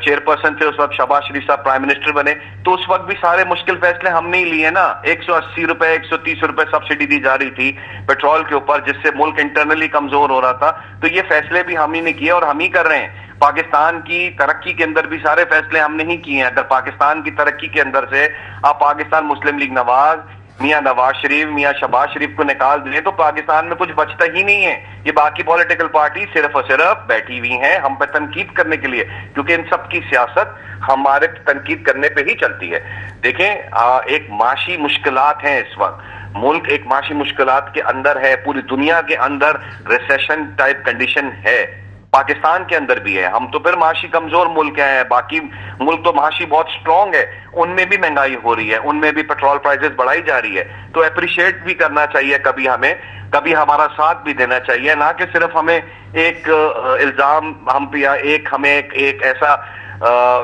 Speaker 4: چیئرپرسن تھے اس وقت شہباز شریف صاحب پرائم منسٹر بنے, تو اس وقت بھی سارے مشکل فیصلے ہم نے ہی لیے نا. 180 روپے 130 روپے سبسڈی دی جا رہی تھی پیٹرول کے اوپر, جس سے ملک انٹرنلی کمزور ہو رہا تھا. تو یہ فیصلے بھی ہم ہی نے کیے اور ہم ہی کر رہے ہیں. پاکستان کی ترقی کے اندر بھی سارے فیصلے ہم نے ہی کیے ہیں. اگر پاکستان کی ترقی کے اندر سے آپ پاکستان مسلم لیگ نواز, میاں نواز شریف, میاں شہباز شریف کو نکال دیں تو پاکستان میں کچھ بچتا ہی نہیں ہے. یہ باقی پولیٹیکل پارٹی صرف اور صرف بیٹھی ہوئی ہیں ہم پہ تنقید کرنے کے لیے, کیونکہ ان سب کی سیاست ہمارے تنقید کرنے پہ ہی چلتی ہے. دیکھیں ایک معاشی مشکلات ہیں اس وقت, ملک ایک معاشی مشکلات کے اندر ہے, پوری دنیا کے اندر ریسیشن ٹائپ کنڈیشن ہے, پاکستان کے اندر بھی ہے. ہم تو پھر معاشی کمزور ملک ہیں, باقی ملک تو معاشی بہت سٹرونگ ہے, ان میں بھی مہنگائی ہو رہی ہے, ان میں بھی پیٹرول پرائسز بڑھائی جا رہی ہے. تو اپریشیٹ بھی کرنا چاہیے کبھی ہمارا ساتھ بھی دینا چاہیے, نہ کہ صرف ہمیں ایک الزام ہمیں ایک ایسا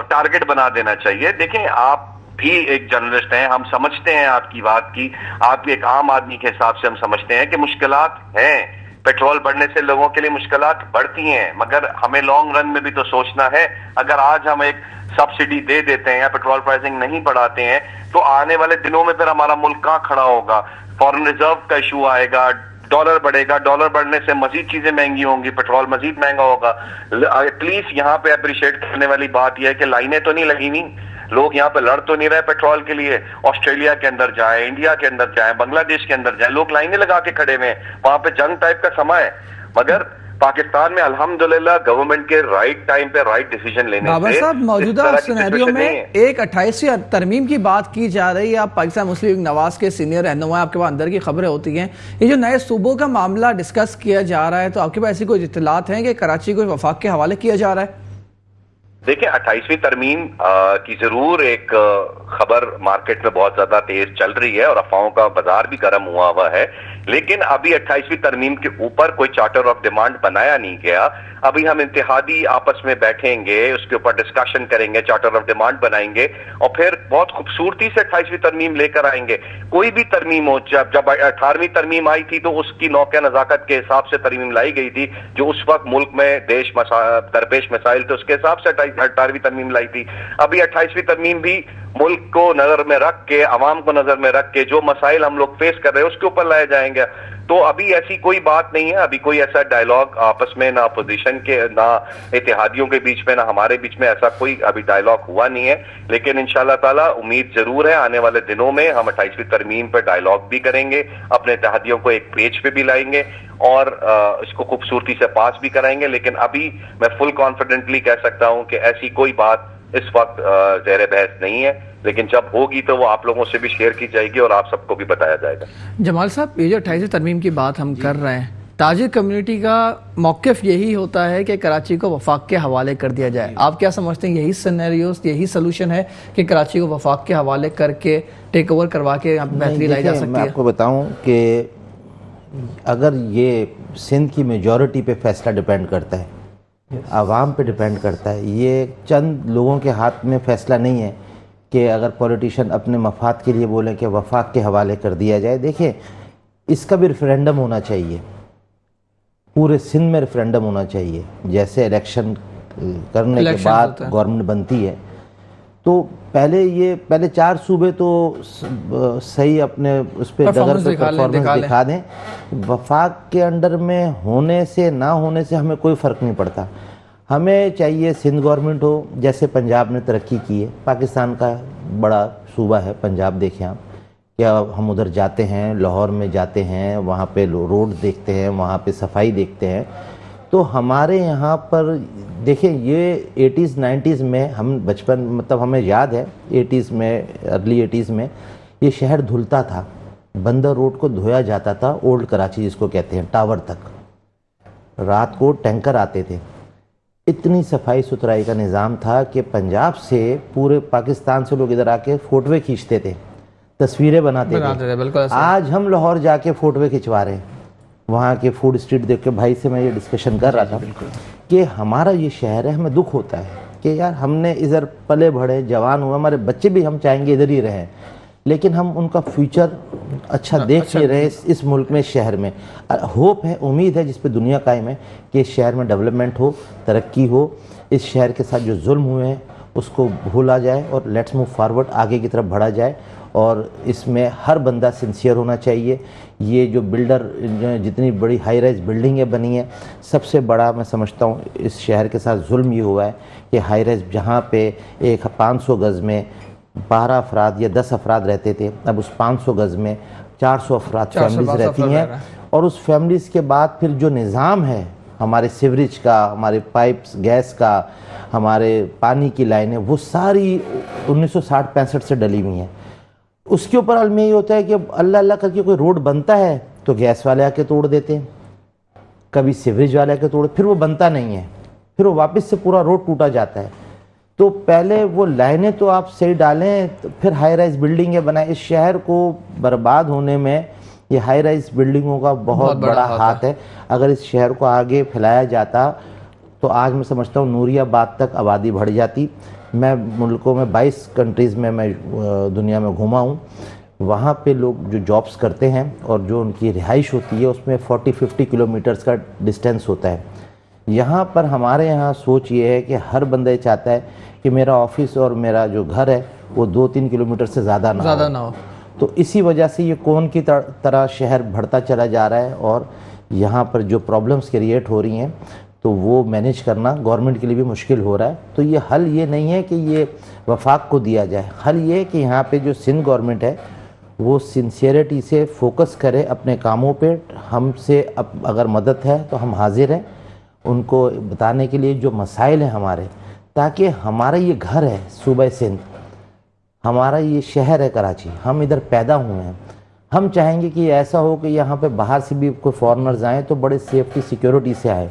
Speaker 4: ٹارگٹ بنا دینا چاہیے. دیکھیں آپ بھی ایک جرنلسٹ ہیں, ہم سمجھتے ہیں آپ کی بات کی, آپ ایک عام آدمی کے حساب سے ہم سمجھتے ہیں کہ مشکلات ہیں. پیٹرول بڑھنے سے لوگوں کے لیے مشکلات بڑھتی ہیں, مگر ہمیں لانگ رن میں بھی تو سوچنا ہے. اگر آج ہم ایک سبسڈی دے دیتے ہیں یا پیٹرول پرائسنگ نہیں بڑھاتے ہیں تو آنے والے دنوں میں پھر ہمارا ملک کہاں کھڑا ہوگا؟ فارن ریزرو کا ایشو آئے گا, ڈالر بڑھے گا, ڈالر بڑھنے سے مزید چیزیں مہنگی ہوں گی, پیٹرول مزید مہنگا ہوگا. ایٹ لیسٹ یہاں پہ اپریشیٹ کرنے والی بات یہ ہے کہ لائنیں تو نہیں لگی ہوئی, لوگ یہاں پہ لڑ تو نہیں رہے پیٹرول کے لیے. آسٹریلیا کے اندر جائیں, انڈیا کے اندر جائیں, بنگلہ دیش کے اندر جائیں, لوگ لائنیں لگا کے کھڑے ہوئے ہیں, وہاں پہ جنگ ٹائپ کا سما ہے. مگر پاکستان میں الحمدللہ گورنمنٹ کے رائٹ ٹائم پہ رائٹ ڈیسیجن لینے سے
Speaker 1: بابر صاحب موجودہ سینیریو میں ایک 28ویں ترمیم کی بات کی جا رہی ہے. آپ پاکستان مسلم لیگ نواز کے سینئر رہنما, آپ کے پاس اندر کی خبریں ہوتی ہیں, یہ جو نئے صوبوں کا معاملہ ڈسکس کیا جا رہا ہے, تو آپ کے پاس ایسی کوئی اطلاعات ہیں کہ کراچی کو وفاق کے حوالے کیا جا رہا ہے؟
Speaker 4: دیکھیں 28ویں ترمیم کی ضرور ایک خبر مارکیٹ میں بہت زیادہ تیز چل رہی ہے اور افواہوں کا بازار بھی گرم ہوا ہے, لیکن ابھی 28ویں ترمیم کے اوپر کوئی چارٹر آف ڈیمانڈ بنایا نہیں گیا. ابھی ہم اتحادی آپس میں بیٹھیں گے, اس کے اوپر ڈسکشن کریں گے, چارٹر آف ڈیمانڈ بنائیں گے اور پھر بہت خوبصورتی سے 28ویں ترمیم لے کر آئیں گے. کوئی بھی ترمیم ہو, جب 18ویں ترمیم آئی تھی تو اس کی موقع نزاکت کے حساب سے ترمیم لائی گئی تھی, جو اس وقت ملک میں درپیش مسائل تھے اس کے حساب سے 18ویں ترمیم لائی تھی. ابھی 28ویں ترمیم بھی ملک کو نظر میں رکھ کے, عوام کو نظر میں رکھ کے, جو مسائل ہم لوگ فیس کر رہے ہیں اس کے اوپر لائے جائیں گے. تو ابھی ایسی کوئی بات نہیں ہے, ابھی کوئی ایسا ڈائیلاگ آپس میں نہ اپوزیشن کے, نہ اتحادیوں کے بیچ میں, نہ ہمارے بیچ میں ایسا کوئی ابھی ڈائیلاگ ہوا نہیں ہے. لیکن انشاءاللہ تعالی امید ضرور ہے آنے والے دنوں میں ہم 28ویں ترمیم پر ڈائیلاگ بھی کریں گے, اپنے اتحادیوں کو ایک پیج پہ بھی لائیں گے اور اس کو خوبصورتی سے پاس بھی کرائیں گے. لیکن ابھی میں فل کانفیڈنٹلی کہہ سکتا ہوں کہ ایسی کوئی بات اس وقت زیر بحث نہیں ہے, لیکن جب ہوگی تو وہ آپ لوگوں سے بھی شیئر کی جائے گی اور آپ سب کو بھی بتایا جائے گا. جمال
Speaker 1: صاحب, یہ جو 28ویں ترمیم کی بات ہم کر رہے ہیں, تاجر کمیونٹی کا موقف یہی ہوتا ہے کہ کراچی کو وفاق کے حوالے کر دیا جائے. آپ کیا سمجھتے ہیں, یہی سینیریوز, یہی سلوشن ہے کہ کراچی کو وفاق کے حوالے کر کے ٹیک اوور کروا کے بہتری لائی جا سکتی ہے؟
Speaker 2: میں آپ کو بتاؤں کہ اگر یہ سندھ کی میجورٹی پہ فیصلہ ڈیپینڈ کرتا ہے, عوام پہ ڈیپینڈ کرتا ہے, یہ چند لوگوں کے ہاتھ میں فیصلہ نہیں ہے کہ اگر پولیٹیشین اپنے مفاد کے لیے بولیں کہ وفاق کے حوالے کر دیا جائے. دیکھیں اس کا بھی ریفرینڈم ہونا چاہیے, پورے سندھ میں ریفرینڈم ہونا چاہیے. جیسے الیکشن کرنے کے بعد گورنمنٹ بنتی ہے تو پہلے 4 صوبے تو صحیح اپنے اس پہ ڈگر پہ پرفارمنس دکھا دیں. وفاق کے انڈر میں ہونے سے نہ ہونے سے ہمیں کوئی فرق نہیں پڑتا. ہمیں چاہیے سندھ گورنمنٹ ہو, جیسے پنجاب نے ترقی کی ہے, پاکستان کا بڑا صوبہ ہے پنجاب, دیکھیں آپ, کیا ہم ادھر جاتے ہیں, لاہور میں جاتے ہیں, وہاں پہ روڈ دیکھتے ہیں, وہاں پہ صفائی دیکھتے ہیں. تو ہمارے یہاں پر دیکھیں یہ 80s 90s میں ہم بچپن مطلب ہمیں یاد ہے 80s میں, ارلی 80s میں یہ شہر دھلتا تھا, بندر روڈ کو دھویا جاتا تھا, اولڈ کراچی جس کو کہتے ہیں, ٹاور تک رات کو ٹینکر آتے تھے. اتنی صفائی ستھرائی کا نظام تھا کہ پنجاب سے پورے پاکستان سے لوگ ادھر آ کے فوٹوے کھینچتے تھے, تصویریں بناتے تھے. آج ہم لاہور جا کے فوٹوے کھنچوا رہے ہیں. وہاں کے فوڈ اسٹریٹ دیکھ کے بھائی سے میں یہ ڈسکشن کر رہا تھا کہ ہمارا یہ شہر ہے, ہمیں دکھ ہوتا ہے کہ یار ہم نے ادھر پلے بڑھے, جوان ہوئے, ہمارے بچے بھی ہم چاہیں گے ادھر ہی رہیں, لیکن ہم ان کا فیوچر اچھا دیکھ نہیں رہے اس ملک میں, شہر میں. ہوپ ہے, امید ہے جس پہ دنیا قائم ہے کہ اس شہر میں ڈیولپمنٹ ہو, ترقی ہو. اس شہر کے ساتھ جو ظلم ہوئے ہیں اس کو بھولا جائے اور لیٹس موو فارورڈ, آگے کی طرف بڑھا جائے. اور اس میں ہر بندہ سنسیئر ہونا چاہیے. یہ جو بلڈر جتنی بڑی ہائی رائز بلڈنگیں بنی ہیں, سب سے بڑا میں سمجھتا ہوں اس شہر کے ساتھ ظلم یہ ہوا ہے کہ ہائی رائز جہاں پہ 500 گز میں 12 افراد یا 10 افراد رہتے تھے, اب اس 500 گز میں 400 افراد فیملیز رہتی ہیں. اور اس فیملیز کے بعد پھر جو نظام ہے ہمارے سیوریج کا, ہمارے پائپس گیس کا, ہمارے پانی کی لائنیں, وہ ساری 1960-65 سے ڈلی ہوئی ہیں. اس کے اوپر علم یہ ہوتا ہے کہ اللہ اللہ کر کے کوئی روڈ بنتا ہے تو گیس والے آ کے توڑ دیتے ہیں, کبھی سیوریج والے آ کے توڑ, پھر وہ بنتا نہیں ہے, پھر وہ واپس سے پورا روڈ ٹوٹا جاتا ہے. تو پہلے وہ لائنیں تو آپ صحیح ڈالیں, پھر ہائی رائز بلڈنگیں بنائیں. اس شہر کو برباد ہونے میں یہ ہائی رائز بلڈنگوں کا بہت بڑا ہاتھ ہے. اگر اس شہر کو آگے پھیلایا جاتا تو آج میں سمجھتا ہوں نوری آباد تک آبادی بڑھ جاتی. میں ملکوں میں 22 کنٹریز میں دنیا میں گھوما ہوں, وہاں پہ لوگ جو جابس کرتے ہیں اور جو ان کی رہائش ہوتی ہے اس میں 40-50 کلومیٹرز کا ڈسٹینس ہوتا ہے. یہاں پر ہمارے یہاں سوچ یہ ہے کہ ہر بندہ یہ چاہتا ہے کہ میرا آفس اور میرا جو گھر ہے وہ 2-3 کلومیٹر سے زیادہ نہ ہو. تو اسی وجہ سے یہ کون کی طرح شہر بڑھتا چلا جا رہا ہے, اور یہاں پر جو پرابلمز کریٹ ہو رہی ہیں تو وہ مینیج کرنا گورنمنٹ کے لیے بھی مشکل ہو رہا ہے. تو یہ حل یہ نہیں ہے کہ یہ وفاق کو دیا جائے, حل یہ ہے کہ یہاں پہ جو سندھ گورنمنٹ ہے وہ سنسیئرٹی سے فوکس کرے اپنے کاموں پہ. ہم سے اگر مدد ہے تو ہم حاضر ہیں ان کو بتانے کے لیے جو مسائل ہیں ہمارے, تاکہ ہمارا یہ گھر ہے صوبہ سندھ, ہمارا یہ شہر ہے کراچی, ہم ادھر پیدا ہوئے ہیں. ہم چاہیں گے کہ ایسا ہو کہ یہاں پہ باہر سے بھی کوئی فارنرز آئیں تو بڑے سیفٹی سیکیورٹی سے آئیں,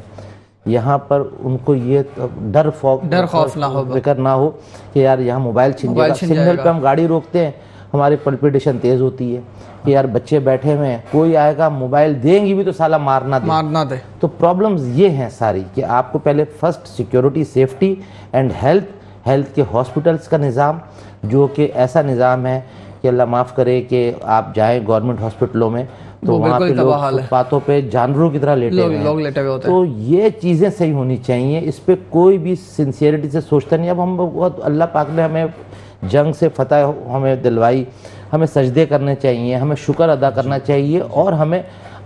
Speaker 2: یہاں پر ان کو یہ ڈر خوف فکر نہ ہو کہ یار یہاں موبائل چھن جائے گا. سگنل پہ ہم گاڑی روکتے ہیں, ہماری پلپیٹیشن تیز ہوتی ہے کہ یار بچے بیٹھے ہوئے ہیں, کوئی آئے گا موبائل دیں گی بھی تو سالا مارنا دے. تو پرابلمز یہ ہیں ساری کہ آپ کو پہلے first security, safety and health کے ہاسپٹلس کا نظام, جو کہ ایسا نظام ہے کہ اللہ معاف کرے کہ آپ جائیں گورنمنٹ ہاسپٹلوں میں تو وہاں پہ لوگ فٹ پاتھوں پہ جانوروں کی طرح لیٹے ہوئے ہیں. تو یہ چیزیں صحیح ہونی چاہیے, اس پہ کوئی بھی سنسیئرٹی سے سوچتا نہیں. اب ہم بہت, اللہ پاک نے ہمیں جنگ سے فتح ہمیں دلوائی, ہمیں سجدے کرنے چاہیے, ہمیں شکر ادا کرنا چاہیے, اور ہمیں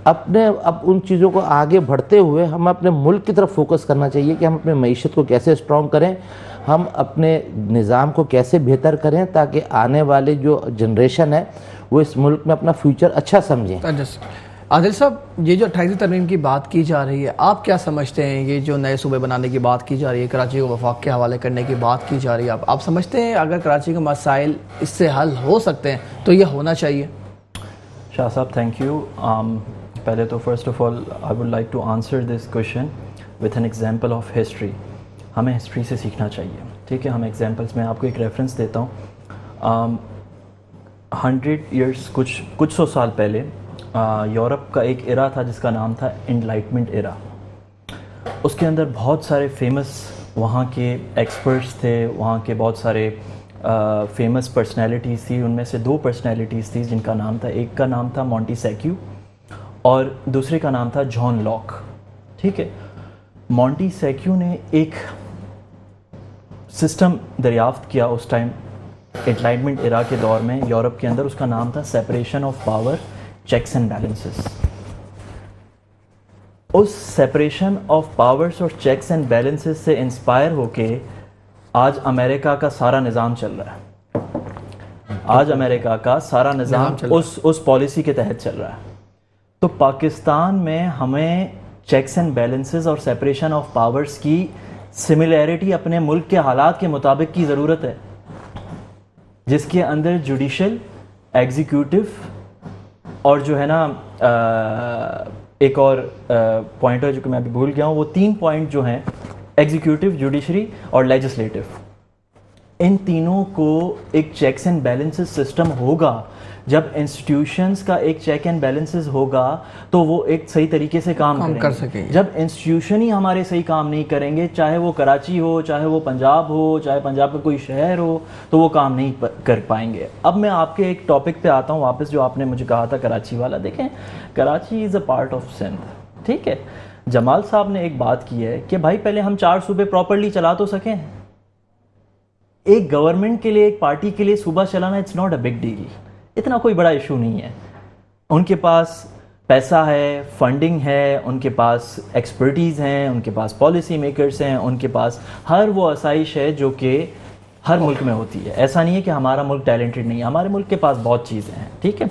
Speaker 2: اب ان چیزوں کو آگے بڑھتے ہوئے ہم اپنے ملک کی طرف فوکس کرنا چاہیے کہ ہم اپنے معیشت کو کیسے اسٹرانگ کریں, ہم اپنے نظام کو کیسے بہتر کریں, تاکہ آنے والے جو جنریشن ہے وہ اس ملک میں اپنا فیوچر اچھا سمجھیں.
Speaker 1: عادل صاحب, یہ جو 28ویں ترمیم کی بات کی جا رہی ہے, آپ کیا سمجھتے ہیں؟ یہ جو نئے صوبے بنانے کی بات کی جا رہی ہے, کراچی کو وفاق کے حوالے کرنے کی بات کی جا رہی ہے, آپ سمجھتے ہیں اگر کراچی کے مسائل اس سے حل ہو سکتے ہیں تو یہ ہونا چاہیے؟
Speaker 3: شاہ صاحب تھینک یو. پہلے تو first of all I would like to answer this question with an example of history. ہمیں ہسٹری سے سیکھنا چاہیے, ٹھیک ہے. ہم ایگزامپلس میں آپ کو ایک ریفرنس دیتا ہوں. 100 ایئرس کچھ سو سال پہلے یورپ کا ایک ایرا تھا جس کا نام تھا انلائٹمنٹ ایرا. اس کے اندر بہت سارے فیمس وہاں کے ایکسپرٹس تھے, وہاں کے بہت سارے فیمس پرسنالٹیز تھی. ان میں سے 2 پرسنالٹیز تھی جن کا نام تھا, ایک کا نام تھا مونٹی سیکیو اور دوسرے کا نام تھا جان لاک, ٹھیک ہے. مونٹی سیکیو نے ایک سسٹم دریافت کیا اس ٹائم انلائٹمنٹ ایرا کے دور میں یورپ کے اندر، اس کا نام تھا separation of power, checks and balances. اس سیپریشن آف پاورز اور چیکس اینڈ بیلنسز سے انسپائر ہو کے آج امریکہ کا سارا نظام چل رہا ہے. آج امریکہ کا سارا نظام اس پالیسی کے تحت چل رہا ہے. تو پاکستان میں ہمیں چیکس اینڈ بیلنسز اور سیپریشن آف پاورز کی سملیرٹی اپنے ملک کے حالات کے مطابق کی ضرورت ہے، جس کے اندر جوڈیشل، ایگزیکیوٹو اور جو ہے نا ایک اور پوائنٹ ہے جو کہ میں ابھی بھول گیا ہوں، وہ 3 پوائنٹ جو ہیں ایگزیکیوٹو، جوڈیشری اور لیجسلیٹو، ان تینوں کو ایک چیکس اینڈ بیلنسز سسٹم ہوگا. جب انسٹیٹیوشنز کا ایک چیک اینڈ بیلنسز ہوگا تو وہ ایک صحیح طریقے سے کام کر سکیں. جب انسٹیٹیوشن ہی ہمارے صحیح کام نہیں کریں گے، چاہے وہ کراچی ہو، چاہے وہ پنجاب ہو، چاہے پنجاب کا کوئی شہر ہو، تو وہ کام نہیں کر پائیں گے. اب میں آپ کے ایک ٹاپک پہ آتا ہوں واپس، جو آپ نے مجھے کہا تھا کراچی والا. دیکھیں، Karachi is a part of Sindh, ٹھیک ہے. جمال صاحب نے ایک بات کی ہے کہ بھائی پہلے ہم 4 صوبے پراپرلی چلا تو سکیں. ایک گورنمنٹ کے لیے، ایک پارٹی کے لیے صوبہ چلانا it's not a big deal, اتنا کوئی بڑا ایشو نہیں ہے. ان کے پاس پیسہ ہے، فنڈنگ ہے، ان کے پاس ایکسپرٹیز ہیں، ان کے پاس پالیسی میکرز ہیں، ان کے پاس ہر وہ آسائش ہے جو کہ ہر ملک میں ہوتی ہے. ایسا نہیں ہے کہ ہمارا ملک ٹیلنٹڈ نہیں ہے، ہمارے ملک کے پاس بہت چیزیں ہیں، ٹھیک ہے.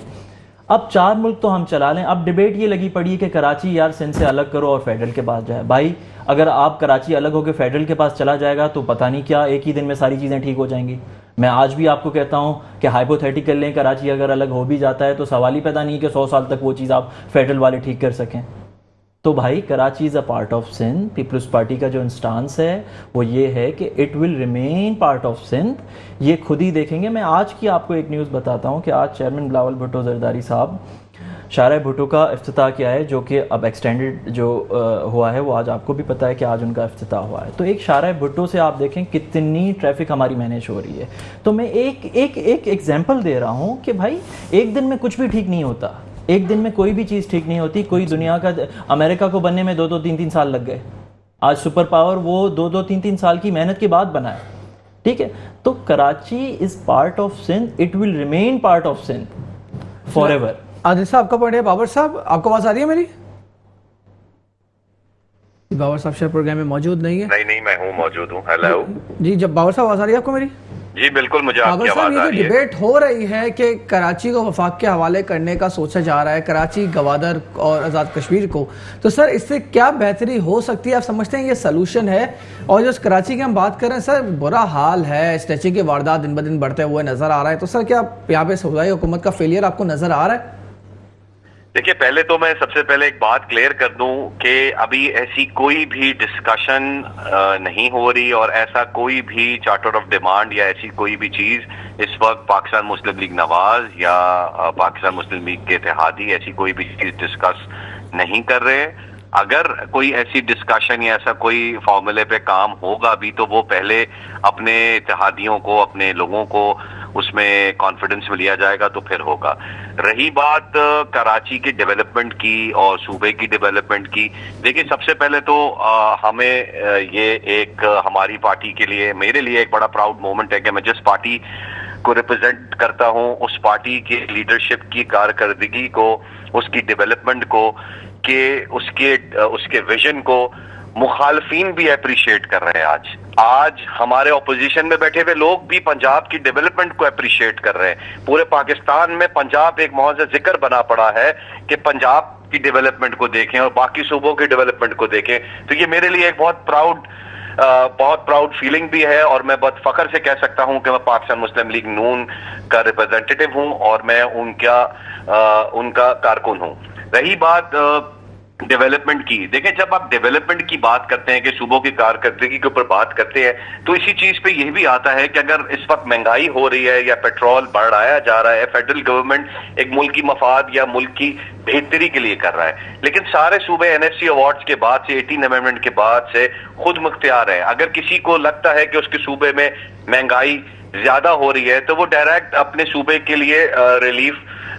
Speaker 3: اب 4 ملک تو ہم چلا لیں. اب ڈبیٹ یہ لگی پڑی ہے کہ کراچی یار سندھ سے الگ کرو اور فیڈرل کے پاس جائے. بھائی اگر آپ کراچی الگ ہو کے فیڈرل کے پاس چلا جائے گا تو پتہ نہیں کیا ایک ہی دن میں ساری چیزیں ٹھیک ہو جائیں گی. میں آج بھی آپ کو کہتا ہوں کہ ہائپوتھیٹیکل لیں، کراچی اگر الگ ہو بھی جاتا ہے تو سوال ہی پیدا نہیں کہ 100 سال تک وہ چیز آپ فیڈرل والے ٹھیک کر سکیں. تو بھائی Karachi is a part of Sindh. Peoples Party کا جو انسٹانس ہے وہ یہ ہے کہ it will remain part of Sindh. یہ خود ہی دیکھیں گے. میں آج کی آپ کو ایک نیوز بتاتا ہوں کہ آج چیئرمین بلاول بھٹو زرداری صاحب شارع بھٹو کا افتتاح کیا ہے، جو کہ اب ایکسٹینڈڈ جو ہوا ہے وہ آج آپ کو بھی پتہ ہے کہ آج ان کا افتتاح ہوا ہے. تو ایک شارع بھٹو سے آپ دیکھیں کتنی ٹریفک ہماری مینیج ہو رہی ہے. تو میں ایک ایگزامپل دے رہا ہوں کہ بھائی ایک دن میں کچھ بھی ٹھیک نہیں ہوتا، ایک دن میں کوئی بھی چیز ٹھیک نہیں ہوتی. کوئی دنیا کا امریکہ کو بننے میں 2-3 سال لگ گئے. آج سپر پاور وہ 2-3 سال کی محنت کے بعد بنا ہے، ٹھیک ہے. تو Karachi is part of Sindh, it will remain part of Sindh forever.
Speaker 1: Adil صاحب آپ کا پوائنٹ ہے. بابر صاحب آپ کو آواز آ رہی ہے میری؟ بابر صاحب شاید پروگرام میں موجود نہیں ہے.
Speaker 4: نہیں میں ہوں، موجود ہوں. ہیلو
Speaker 1: جی، جب بابر صاحب آواز آ رہی ہے آپ کو میری؟
Speaker 4: جی بالکل، مجھے آپ کی
Speaker 1: بابر صاحب
Speaker 4: آواز
Speaker 1: یہ
Speaker 4: آ
Speaker 1: جو
Speaker 4: رہی ہے.
Speaker 1: ڈیبیٹ ہو رہی ہے کہ کراچی کو وفاق کے حوالے کرنے کا سوچا جا رہا ہے، کراچی، گوادر اور آزاد کشمیر کو، تو سر اس سے کیا بہتری ہو سکتی ہے؟ آپ سمجھتے ہیں یہ سلوشن ہے؟ اور جو کراچی کی ہم بات کر رہے ہیں سر، برا حال ہے، اسنیچنگ کے واردات دن بدن بڑھتے ہوئے نظر آ رہا ہے. تو سر کیا یہاں پہ صوبائی حکومت کا فیلئر آپ کو نظر آ رہا ہے؟
Speaker 4: دیکھیے، پہلے تو میں سب سے پہلے ایک بات کلیئر کر دوں کہ ابھی ایسی کوئی بھی ڈسکشن نہیں ہو رہی اور ایسا کوئی بھی چارٹر آف ڈیمانڈ یا ایسی کوئی بھی چیز اس وقت پاکستان مسلم لیگ نواز یا پاکستان مسلم لیگ کے اتحادی ایسی کوئی بھی چیز ڈسکس نہیں کر رہے. اگر کوئی ایسی ڈسکشن یا ایسا کوئی فارمولے پہ کام ہوگا بھی تو وہ پہلے اپنے اتحادیوں کو، اپنے لوگوں کو اس میں کانفیڈنس میں لیا جائے گا تو پھر ہوگا. رہی بات کراچی کی ڈیولپمنٹ کی اور صوبے کی ڈیولپمنٹ کی، دیکھیں سب سے پہلے تو ہمیں یہ ایک ہماری پارٹی کے لیے، میرے لیے ایک بڑا پراؤڈ مومنٹ ہے کہ میں جس پارٹی کو ریپرزینٹ کرتا ہوں اس پارٹی کی لیڈرشپ کی کارکردگی کو، اس کی ڈیولپمنٹ کو، کہ اس کے ویژن کو مخالفین بھی اپریشیٹ کر رہے ہیں. آج ہمارے اپوزیشن میں بیٹھے ہوئے لوگ بھی پنجاب کی ڈیولپمنٹ کو اپریشیٹ کر رہے ہیں. پورے پاکستان میں پنجاب ایک محض ذکر بنا پڑا ہے کہ پنجاب کی ڈیولپمنٹ کو دیکھیں اور باقی صوبوں کی ڈیولپمنٹ کو دیکھیں. تو یہ میرے لیے ایک بہت پراؤڈ فیلنگ بھی ہے اور میں بہت فخر سے کہہ سکتا ہوں کہ میں پاکستان مسلم لیگ نون کا ریپرزینٹیٹو ہوں اور میں ان کا کارکن ہوں. رہی بات ڈیولپمنٹ کی، دیکھیں جب آپ ڈیولپمنٹ کی بات کرتے ہیں کہ صوبوں کی کارکردگی کے اوپر بات کرتے ہیں تو اسی چیز پہ یہ بھی آتا ہے کہ اگر اس وقت مہنگائی ہو رہی ہے یا پیٹرول بڑھایا جا رہا ہے، فیڈرل گورنمنٹ ایک ملکی مفاد یا ملک کی بہتری کے لیے کر رہا ہے، لیکن سارے صوبے NFC ایوارڈز کے بعد سے 18 امینڈمنٹ کے بعد سے خود مختار ہیں. اگر کسی کو لگتا ہے کہ اس کے صوبے میں مہنگائی زیادہ ہو رہی ہے تو وہ ڈائریکٹ اپنے صوبے کے لیے ریلیف